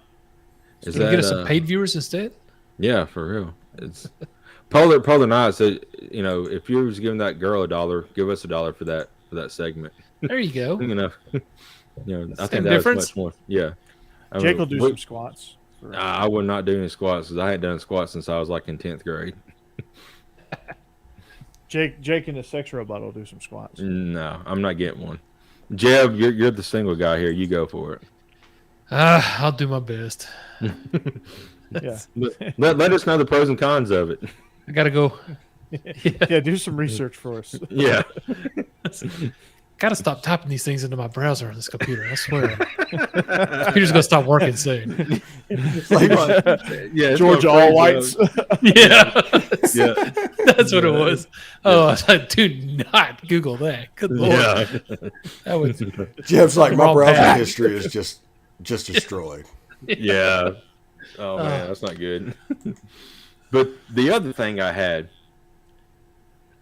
S2: Is
S4: Can we
S2: that,
S4: get us some paid viewers instead?
S2: Yeah, for real. It's Polar Night said, if you was giving that girl $1, give us $1 for that segment.
S4: There you go.
S2: I think
S4: Same
S2: that
S4: difference?
S2: was much more. Yeah.
S1: Jake will do some squats.
S2: I would not do any squats because I hadn't done squats since I was like in 10th grade.
S1: Jake and the sex robot will do some squats.
S2: No, I'm not getting one. Jeb, you're the single guy here. You go for it.
S4: I'll do my best.
S1: Yeah.
S2: Let us know the pros and cons of it.
S4: I gotta go.
S1: Yeah, do some research for us.
S2: Yeah.
S4: Gotta stop typing these things into my browser on this computer. I swear. Computer's gonna stop working soon.
S2: Yeah,
S1: Georgia all whites.
S4: Yeah.
S2: Yeah.
S4: That's what it was. Oh, I was like, do not Google that. Good lord.
S2: Yeah.
S4: That was
S3: Jeff's like, my
S4: Wrong
S3: browser
S4: path.
S3: history is just destroyed.
S2: Yeah. Oh man, that's not good. But the other thing I had,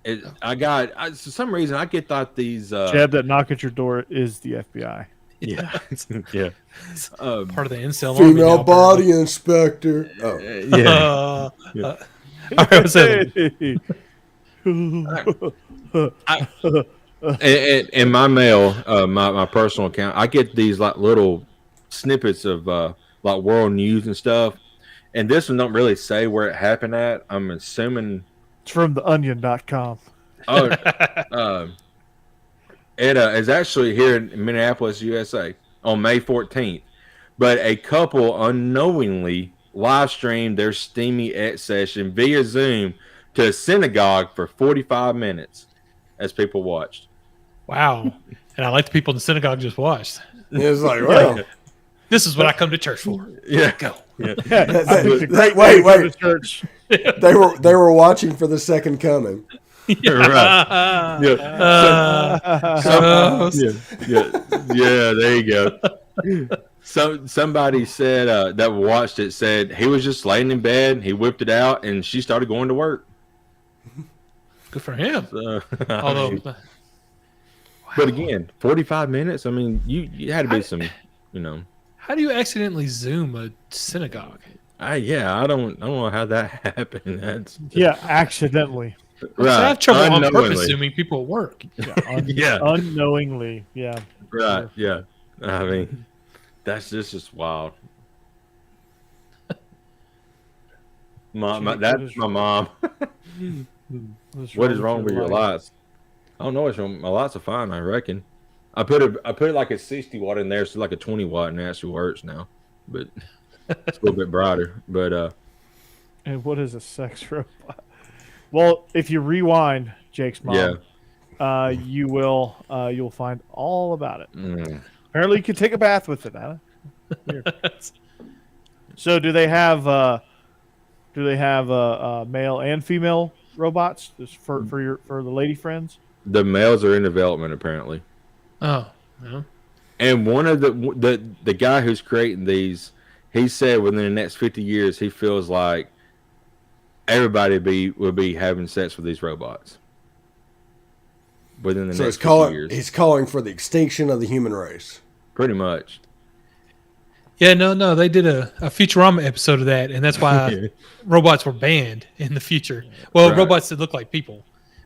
S2: for some reason I get thought these.
S1: Jeb, that knock at your door is the FBI.
S2: Yeah. Yeah.
S4: part of the incel army
S3: Female
S4: now,
S3: body inspector. Oh,
S2: Yeah.
S4: Yeah. All right, what's that?
S2: In my mail, my personal account, I get these like little snippets of like world news and stuff. And this one don't really say where it happened at. I'm assuming.
S1: It's from theonion.com.
S2: It is actually here in Minneapolis, USA, on May 14th. But a couple unknowingly live streamed their steamy X session via Zoom to a synagogue for 45 minutes as people watched.
S4: Wow. And I like the people in the synagogue just watched.
S3: it's like, well,
S4: This is what I come to church for.
S2: Yeah.
S4: Go.
S2: Yeah.
S3: wait.
S1: Church.
S3: They were watching for the second coming.
S2: Right. Yeah, there you go. Somebody said that watched it said he was just laying in bed, he whipped it out, and she started going to work.
S4: Good for him.
S2: Although, but again, 45 minutes. I mean, you had to be some,
S4: How do you accidentally Zoom a synagogue?
S2: I don't know how that happened. That's
S1: accidentally.
S2: right.
S4: I have trouble on purpose
S2: Unknowingly.
S4: assuming people at work.
S2: Yeah.
S1: Unknowingly. Yeah.
S2: Right. Yeah. I mean, that's just wild. That's my mom. What is wrong with your lights? I don't know what's wrong. My lights are fine, I reckon. I put it like a 60 watt in there, so like a 20 watt, and it actually works now. But it's a little bit brighter. But
S1: And what is a sex robot? Well, if you rewind Jake's mom, you'll find all about it. Apparently, you can take a bath with it. Huh? Weird. So, do they have male and female robots just for the lady friends?
S2: the males are in development apparently.
S4: Oh, no.
S2: And one of the guy who's creating these, he said within the next 50 years, he feels like everybody will be having sex with these robots. Within the next 50 years.
S3: He's calling for the extinction of the human race.
S2: Pretty much.
S4: Yeah, no, they did a Futurama episode of that, and that's why robots were banned in the future. Well,
S2: Right.
S4: robots that look like people,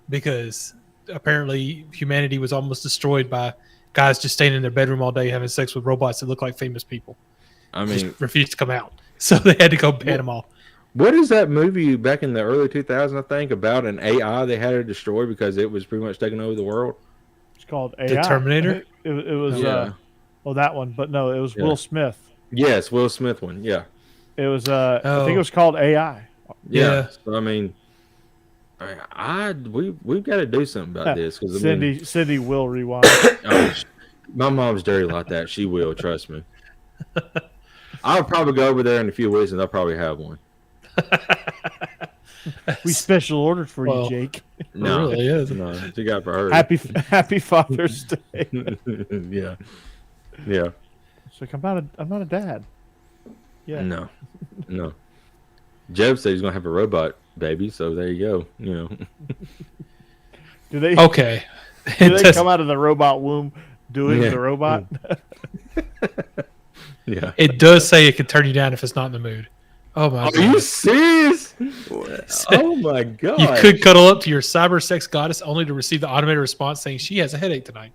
S4: because apparently humanity was almost destroyed by guys just staying in their bedroom all day having sex with robots that look like famous people.
S2: I mean,
S4: Just refused to come out, so they had to go ban them all.
S2: what is that movie back in the early 2000s, I think, about an AI they had to destroy because it was pretty much taking over the world?
S1: It's called AI.
S4: The Terminator?
S1: It was
S2: Yeah.
S1: that one, but no, it was
S2: Yeah.
S1: Will Smith.
S2: Yes, Will Smith one. Yeah.
S1: It was I think it was called AI.
S4: Yeah.
S2: So, I mean, we've got to do something about this because
S1: Cindy will rewind.
S2: my mom's dirty like that. She will, trust me. I'll probably go over there in a few weeks and they'll probably have one.
S1: We special ordered for
S4: Well,
S1: you, Jake.
S2: No,
S4: really is.
S2: no, she got for her.
S1: Happy Father's Day.
S2: Yeah, yeah.
S1: It's like I'm not a dad. Yeah.
S2: No. Jeb said he's gonna have a robot baby, so there you go. You know.
S1: Do they
S4: Okay.
S1: do they come out of the robot womb doing the robot?
S2: Yeah.
S4: It does say it can turn you down if it's not in the mood. Oh my
S2: Are
S4: god.
S2: you serious? Oh my god!
S4: You could cuddle up to your cyber sex goddess only to receive the automated response saying she has a headache tonight.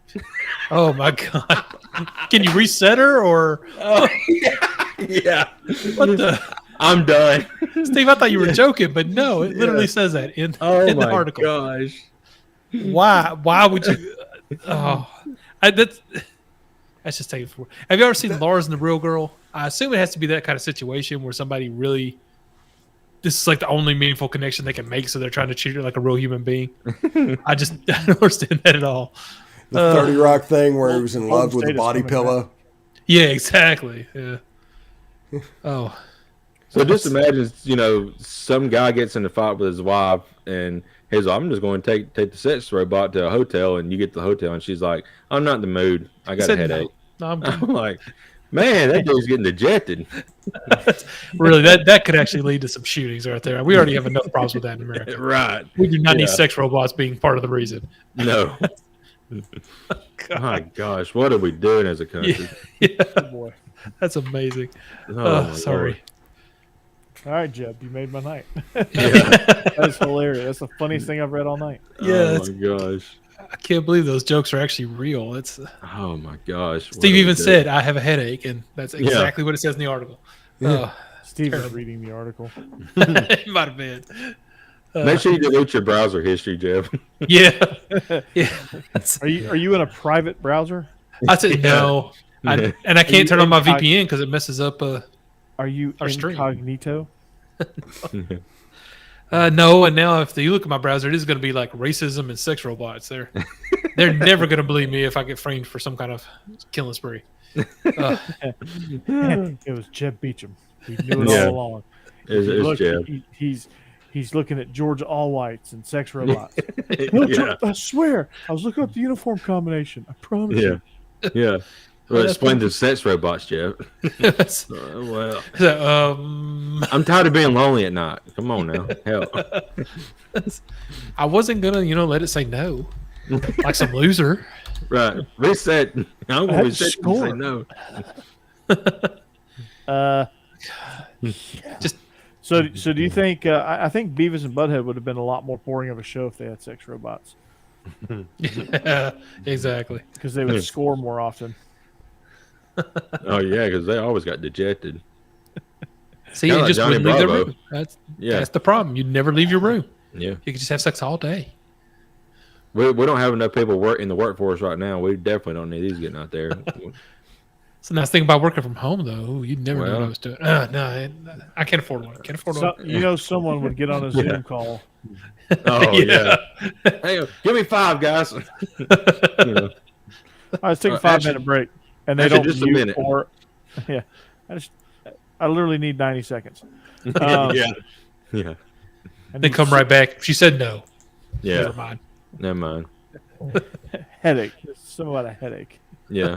S4: Oh my god! Can you reset her or
S2: Yeah.
S4: what the?
S2: I'm done.
S4: Steve, I thought you were joking, but no, it literally says that in the article.
S2: Gosh.
S4: Why? Why would you? That's just taking it for. Have you ever seen Lars and the Real Girl? I assume it has to be that kind of situation where somebody really. This is like the only meaningful connection they can make, so they're trying to treat her like a real human being. I don't understand that at all.
S3: The 30 Rock thing where he was in love with
S1: State
S3: a
S1: is
S3: body
S1: coming
S3: pillow.
S4: Yeah, exactly. Yeah. Oh.
S2: So just imagine, some guy gets in a fight with his wife, and he's like, I'm just going to take the sex robot to a hotel, and you get to the hotel, and she's like, I'm not in the mood. I got a headache.
S4: No, I'm
S2: I'm like, man, that dude's getting dejected.
S4: really, that could actually lead to some shootings right there. We already have enough problems with that in America.
S2: Right.
S4: We do not need
S2: Yeah.
S4: sex robots being part of the reason.
S2: No. My gosh, what are we doing as a country?
S4: Yeah,
S1: Oh boy.
S4: that's amazing.
S2: Oh, my
S4: Sorry.
S2: Lord.
S1: All right, Jeb, you made my night.
S2: Yeah.
S1: That's hilarious. That's the funniest thing I've read all night.
S4: Yeah,
S2: Oh, my gosh.
S4: I can't believe those jokes are actually real. It's
S2: Oh, my gosh. What
S4: Steve
S2: do we
S4: even
S2: do?
S4: said, "I have a headache," and that's exactly what it says in the article.
S1: Steve is
S4: Terrible.
S1: reading the article.
S4: It might have been.
S2: Make sure you delete your browser history, Jeff.
S4: Yeah, yeah.
S1: Are you in a private browser?
S4: I said no, and I can't turn on my
S1: incog-
S4: VPN because it messes up.
S1: Are you
S4: Our stream.
S1: incognito?
S4: No, and now if you look at my browser, it is going to be like racism and sex robots. They're never going to believe me if I get framed for some kind of killing spree.
S1: It was Jeb Beechum. We knew it
S2: Yeah.
S1: all along.
S2: It's
S1: Look,
S2: Jeff.
S1: he's looking at Georgia All Whites and sex robots. No,
S2: Yeah.
S1: I swear, I was looking up the uniform combination. I promise
S2: Yeah.
S1: you.
S2: Yeah. Well, explain the sex robots, Jeff. Well,
S4: So,
S2: I'm tired of being lonely at night. Come on now. Hell.
S4: I wasn't gonna, let it say no, like some loser.
S2: Right. Reset. I'm going to
S1: I had to
S2: reset and say
S1: score.
S2: no.
S4: Just
S1: So do you think? I think Beavis and Butthead would have been a lot more boring of a show if they had sex robots,
S4: Yeah, exactly.
S1: because they would score more often.
S2: Oh yeah, because they always got dejected.
S4: See,
S2: Kinda
S4: you
S2: like
S4: just
S2: Johnny
S4: wouldn't leave their
S2: Bravo.
S4: room.
S2: Yeah.
S4: That's the problem. You'd never leave your room.
S2: Yeah,
S4: You could just have sex all day.
S2: we don't have enough people in the workforce right now. We definitely don't need these getting out there.
S4: It's a nice thing about working from home, though. Ooh, you'd never know what
S2: Well.
S4: I was doing. No, I can't afford one. Can't afford
S1: So,
S4: one.
S1: someone would get on a Zoom call.
S2: Oh yeah. Hey, give me 5, guys. You know.
S1: All right, let's take a
S2: Actually-
S1: 5-minute break, and they
S2: actually,
S1: don't
S2: just a
S1: mute
S2: minute.
S1: or yeah. I literally need 90 seconds. Um,
S2: Yeah. Yeah.
S1: I
S4: They
S1: need
S4: come right back. She said no.
S2: Yeah.
S4: Never mind.
S2: Never mind.
S1: headache. Something about a headache.
S2: Yeah.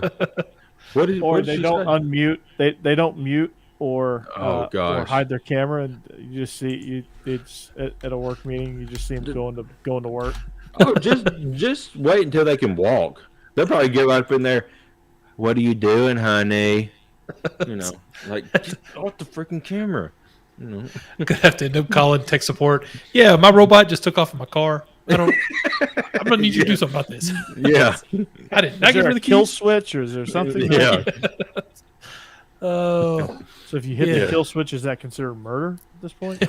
S2: What did
S1: Or
S2: what did
S1: they
S2: she
S1: don't
S2: say?
S1: unmute. They don't mute or
S2: Oh,
S1: or
S2: gosh.
S1: hide their camera, and you just see it's at a work meeting. You just see them going to work.
S2: Oh, just wait until they can walk. They'll probably get right up in there. What are you doing, honey? You know, like get off the freaking camera. You know.
S4: I'm gonna have to end up calling tech support. Yeah, my robot just took off in my car. I'm gonna need you to do something about this.
S2: Yeah.
S4: I didn't. I
S1: Is
S4: give
S1: there
S4: her
S1: a
S4: the
S1: kill
S4: keys.
S1: switch, or is there something?
S2: Yeah.
S4: Oh,
S1: So if you hit
S2: Yeah.
S1: the kill switch, is that considered murder at this point?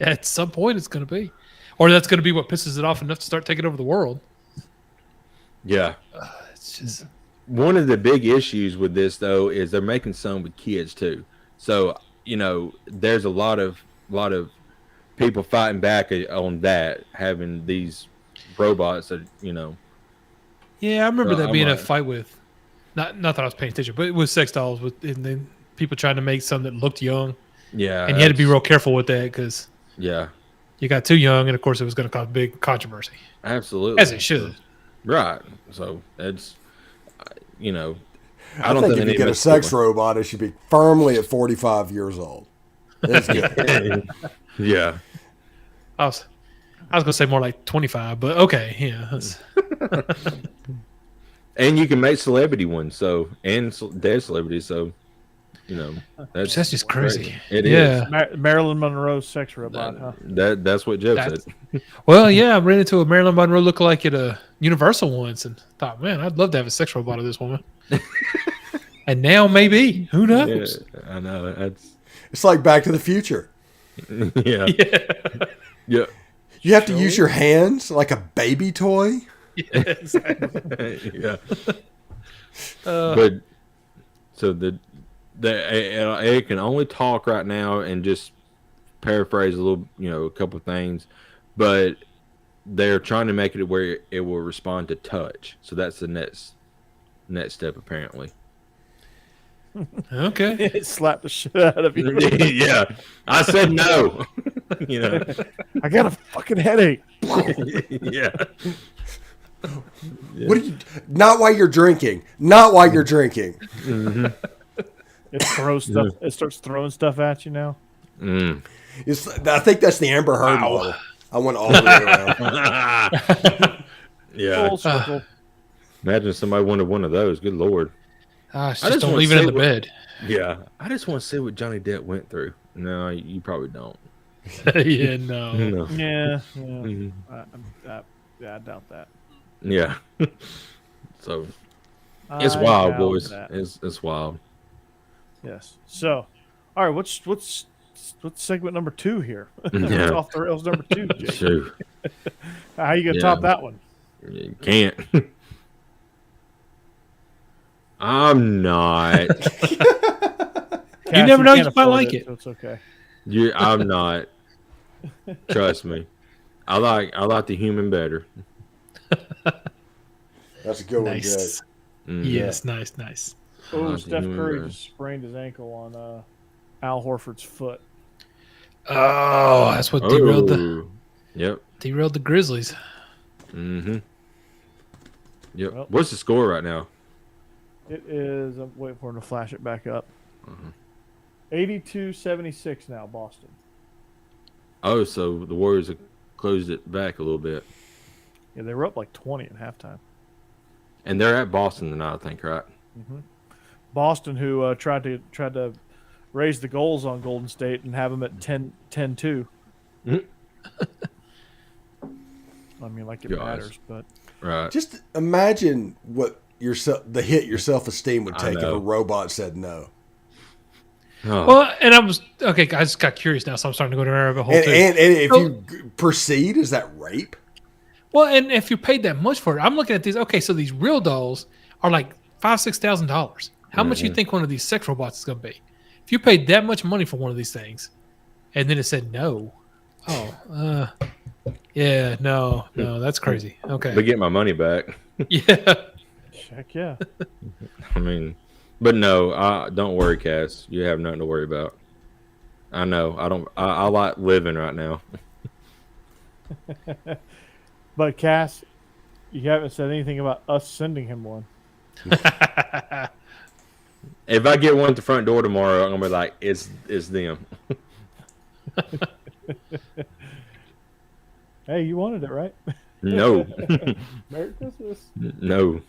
S4: at some point it's gonna be, or that's gonna be what pisses it off enough to start taking over the world.
S2: Yeah.
S4: It's just
S2: One of the big issues with this though is they're making some with kids too. So, you know, there's a lot of people fighting back on that, having these robots that, you know.
S4: yeah. I remember that
S2: I'm
S4: being a
S2: like-
S4: fight with, not that I was paying attention, but it was sex dolls with, and then people trying to make some that looked young,
S2: Yeah.
S4: and you had to be
S2: that's-
S4: real careful with that because
S2: Yeah.
S4: you got too young, and of course it was going to cause big controversy,
S2: Absolutely.
S4: as it should.
S2: Right. So that's, you know,
S3: I
S2: don't
S3: think
S2: they
S3: if you
S2: need
S3: get a
S2: this
S3: sex
S2: people.
S3: robot, it should be firmly at 45 years old. That's good.
S2: Yeah.
S4: I was going to say more like 25, but okay, yeah. that's-
S2: And you can make celebrity ones, so dead celebrities, so you know
S4: That's just crazy.
S2: It is.
S4: Yeah.
S1: Marilyn Monroe's sex robot, huh?
S2: That's what Jeb
S4: That's-
S2: said.
S4: Well, yeah, I ran into a Marilyn Monroe lookalike at a Universal once and thought, man, I'd love to have a sex robot of this woman. And now maybe. Who knows?
S2: Yeah, I know. That's
S3: It's like Back to the Future.
S2: yeah. Yeah.
S3: You have to use your hands like a baby toy.
S4: Yes.
S2: Yeah. But so it can only talk right now and just paraphrase a little, you know, a couple of things, but they're trying to make it where it will respond to touch. So that's the next step, apparently.
S4: Okay.
S1: It slapped the shit out of you.
S2: Yeah, I said no. You know,
S1: I got a fucking headache.
S2: yeah.
S3: What are you? Not while you're drinking. Not while you're drinking.
S1: It throws stuff. It starts throwing stuff at you now.
S2: Mm.
S3: I think that's the Amber Heard model. I went all the way around.
S2: Yeah.
S1: Full circle.
S2: Imagine if somebody wanted one of those. Good Lord.
S4: Gosh,
S2: I
S4: just
S2: just
S4: don't
S2: wanna
S4: leave it
S2: say
S4: in the
S2: what-
S4: bed.
S2: Yeah. I just want to see what Johnny Depp went through. No, you probably don't.
S4: Yeah, no.
S2: No.
S1: Yeah.
S2: Mhm.
S1: I doubt that.
S2: Yeah. So it's
S1: I
S2: wild,
S1: doubt
S2: boys.
S1: that.
S2: It's wild.
S1: Yes. So, all right. What's segment number 2 here?
S2: Yeah.
S1: What's off the rails number 2, Jake?
S2: Shoot.
S1: How you gonna
S2: Yeah.
S1: top that one?
S2: You can't. I'm not.
S1: Cass,
S4: never know, you
S1: can't
S4: might
S1: afford
S4: like it.
S1: So it's okay.
S2: I'm not. Trust me. I like the human better.
S3: That's a good one,
S4: Nice.
S3: Jay.
S2: Mhm.
S4: Yes, nice.
S1: Oh,
S2: like the
S1: Steph
S2: human
S1: Curry
S2: better.
S1: just sprained his ankle on Al Horford's foot.
S4: Oh, that's what derailed
S2: Oh. Yep.
S4: the Grizzlies.
S2: Mm-hmm. Yep.
S1: Well-
S2: What's the score right now?
S1: It is. I'm waiting for him to flash it back up.
S2: Mhm.
S1: 82-76 now, Boston.
S2: Oh, so the Warriors have closed it back a little bit.
S1: Yeah, they were up like 20 at halftime.
S2: And they're at Boston tonight, I think, right?
S1: Boston, who tried to raise the goals on Golden State and have them at 10-2. I mean, like it matters, but
S2: Right.
S3: Just imagine what the hit your self-esteem would take if a robot said no.
S2: Oh.
S4: Well, and I just got curious now, so I'm starting to go down a rabbit hole too.
S3: And if you proceed, is that rape?
S4: Well, and if you paid that much for it, I'm looking at these. Okay, so these real dolls are like $5,000-$6,000. How much you think one of these sex robots is going to be? If you paid that much money for one of these things, and then it said no, yeah, no, that's crazy. Okay,
S2: But get my money back.
S4: yeah,
S1: heck yeah.
S2: I mean, but no, don't worry, Cass. You have nothing to worry about. I know. I like living right now.
S1: But Cass, you haven't said anything about us sending him one.
S2: If I get one at the front door tomorrow, I'm gonna be like, it's them.
S1: Hey, you wanted it, right?
S2: No.
S1: Merry Christmas.
S2: No.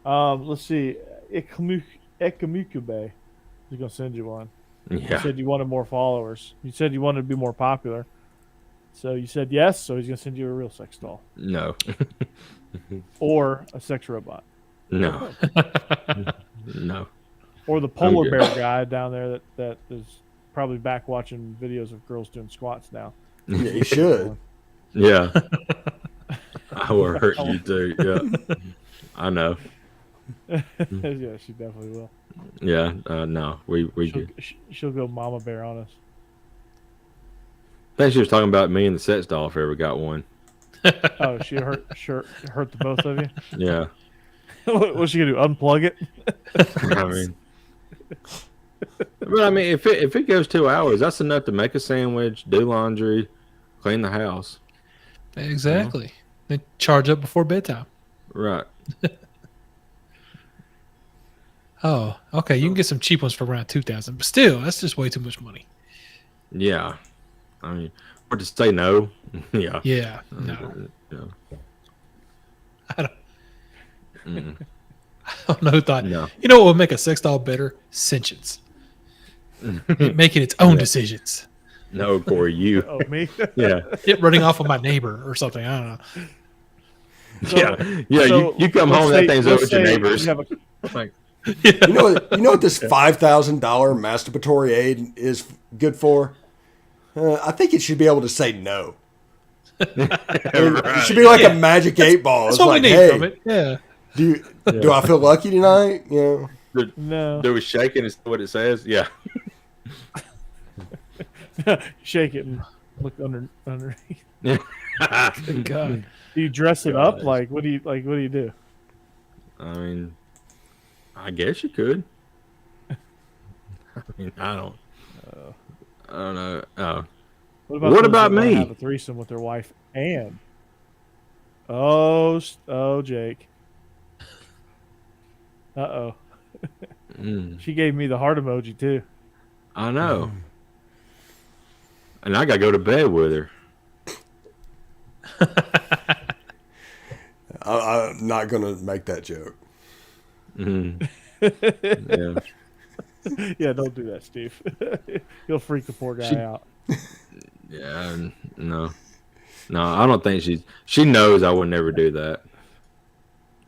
S1: Let's see. Ekamukube is going to send you one. You
S2: Yeah.
S1: said you wanted more followers. You said you wanted to be more popular. So you said yes, so he's going to send you a real sex doll.
S2: No.
S1: Or a sex robot.
S2: No. No.
S1: Or the polar
S2: good.
S1: bear guy down there that is probably back watching videos of girls doing squats now.
S3: Yeah, you should.
S2: Yeah. I will hurt you too. Yeah. I know.
S1: Yeah, she definitely will.
S2: Yeah. No. We
S1: She'll go mama bear on us.
S2: I think she was talking about me and the sex doll if I ever got one.
S1: Oh, she hurt the both of you?
S2: Yeah.
S1: What's she gonna do? Unplug it?
S2: I mean, but I mean, if it goes 2 hours, that's enough to make a sandwich, do laundry, clean the house.
S4: exactly. Then charge up before bedtime.
S2: Right.
S4: Oh, okay. You can get some cheap ones for around $2,000, but still, that's just way too much money.
S2: Yeah. I mean, or to say no. Yeah.
S4: Yeah, no,
S2: Yeah.
S4: I don't.
S2: Mm.
S4: I don't know who thought.
S2: No.
S4: You know what would make a sex doll better? Sentience. Making its own decisions.
S2: No, Corey, you.
S1: Oh, me?
S2: Yeah.
S4: It running off of my neighbor or something. I don't know.
S2: Yeah.
S1: So,
S2: You come
S1: let's
S2: home,
S1: say-
S2: that thing's
S1: let's
S2: over to your
S1: say
S2: neighbors.
S1: you have a-
S2: Like,
S3: You know what this $5,000 masturbatory aid is good for? I think it should be able to say no. It should be like a magic 8-ball.
S4: That's
S3: It's
S4: what
S3: like,
S4: we need
S3: hey,
S4: from it. Yeah.
S3: do I feel lucky tonight? You know.
S1: No.
S2: do we shaking is what it says? Yeah.
S1: Shake it and look underneath.
S4: God.
S1: Do you dress it up?
S2: Gosh.
S1: What do you do?
S2: I mean, I guess you could. I mean, I don't know. Oh.
S1: What
S2: What
S1: those
S2: about
S1: that wanna
S2: me?
S1: Have a threesome with their wife and Jake. Uh-oh. She gave me the heart emoji too.
S2: I know. And I gotta go to bed with her.
S3: I'm not gonna make that joke.
S2: Mm. Yeah.
S1: Yeah, don't do that, Steve. You'll freak the poor guy out.
S2: Yeah. No. No, I don't think she knows I would never do that.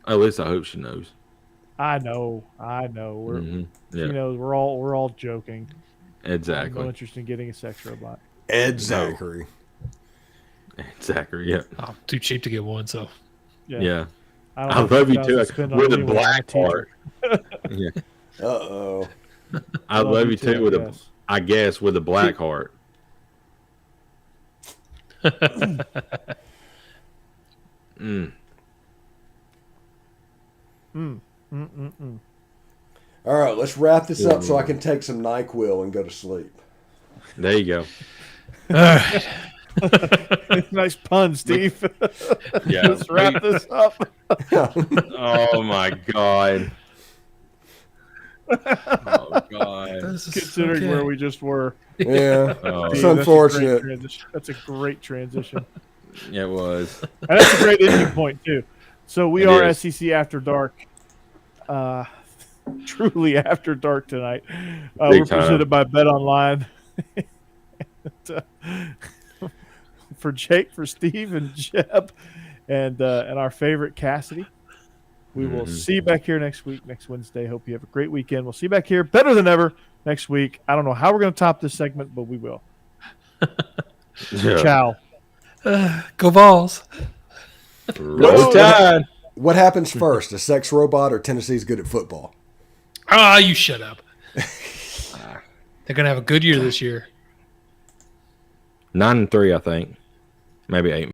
S2: At least I hope she knows.
S1: I know. We're
S2: Yeah.
S1: she knows we're all joking. I have
S2: Exactly.
S1: no interest in getting a sex robot.
S3: Ed Zachary.
S2: Exactly. Yeah.
S4: I'm too cheap to get one, so.
S2: Yeah.
S1: don't
S2: I
S1: have
S2: love you
S1: 2,000
S2: too.
S1: to spend on
S2: With a
S1: anyone. I'm
S2: black
S1: teacher.
S2: heart. Yeah.
S3: Uh-oh.
S2: I love you too with
S1: yes.
S2: I guess with a black heart. Mm.
S3: All right, let's wrap this up so I can take some NyQuil and go to sleep.
S2: There you go.
S4: All right.
S1: Nice pun, Steve.
S2: Yeah.
S1: Let's wrap this up.
S2: Oh my god. Oh god.
S1: Considering where we just were.
S3: Yeah,
S2: Oh,
S3: it's
S1: Steve,
S3: unfortunate.
S1: That's a great transition.
S2: it was.
S1: And that's a great ending point too. So we
S2: It
S1: are
S2: is.
S1: SEC After Dark. truly after dark tonight.
S2: Big
S1: We're presented by Bet Online. For Jake, for Steve, and Jeb, and our favorite Cassidy. We will see you back here next week, next Wednesday. Hope you have a great weekend. We'll see you back here better than ever next week. I don't know how we're going to top this segment, but we will. Ciao.
S4: Go Vols.
S2: Roll Tide.
S3: What happens first, a sex robot or Tennessee's good at football?
S4: Ah, you shut up. They're going to have a good year this year.
S2: 9-3, I think. Maybe 8.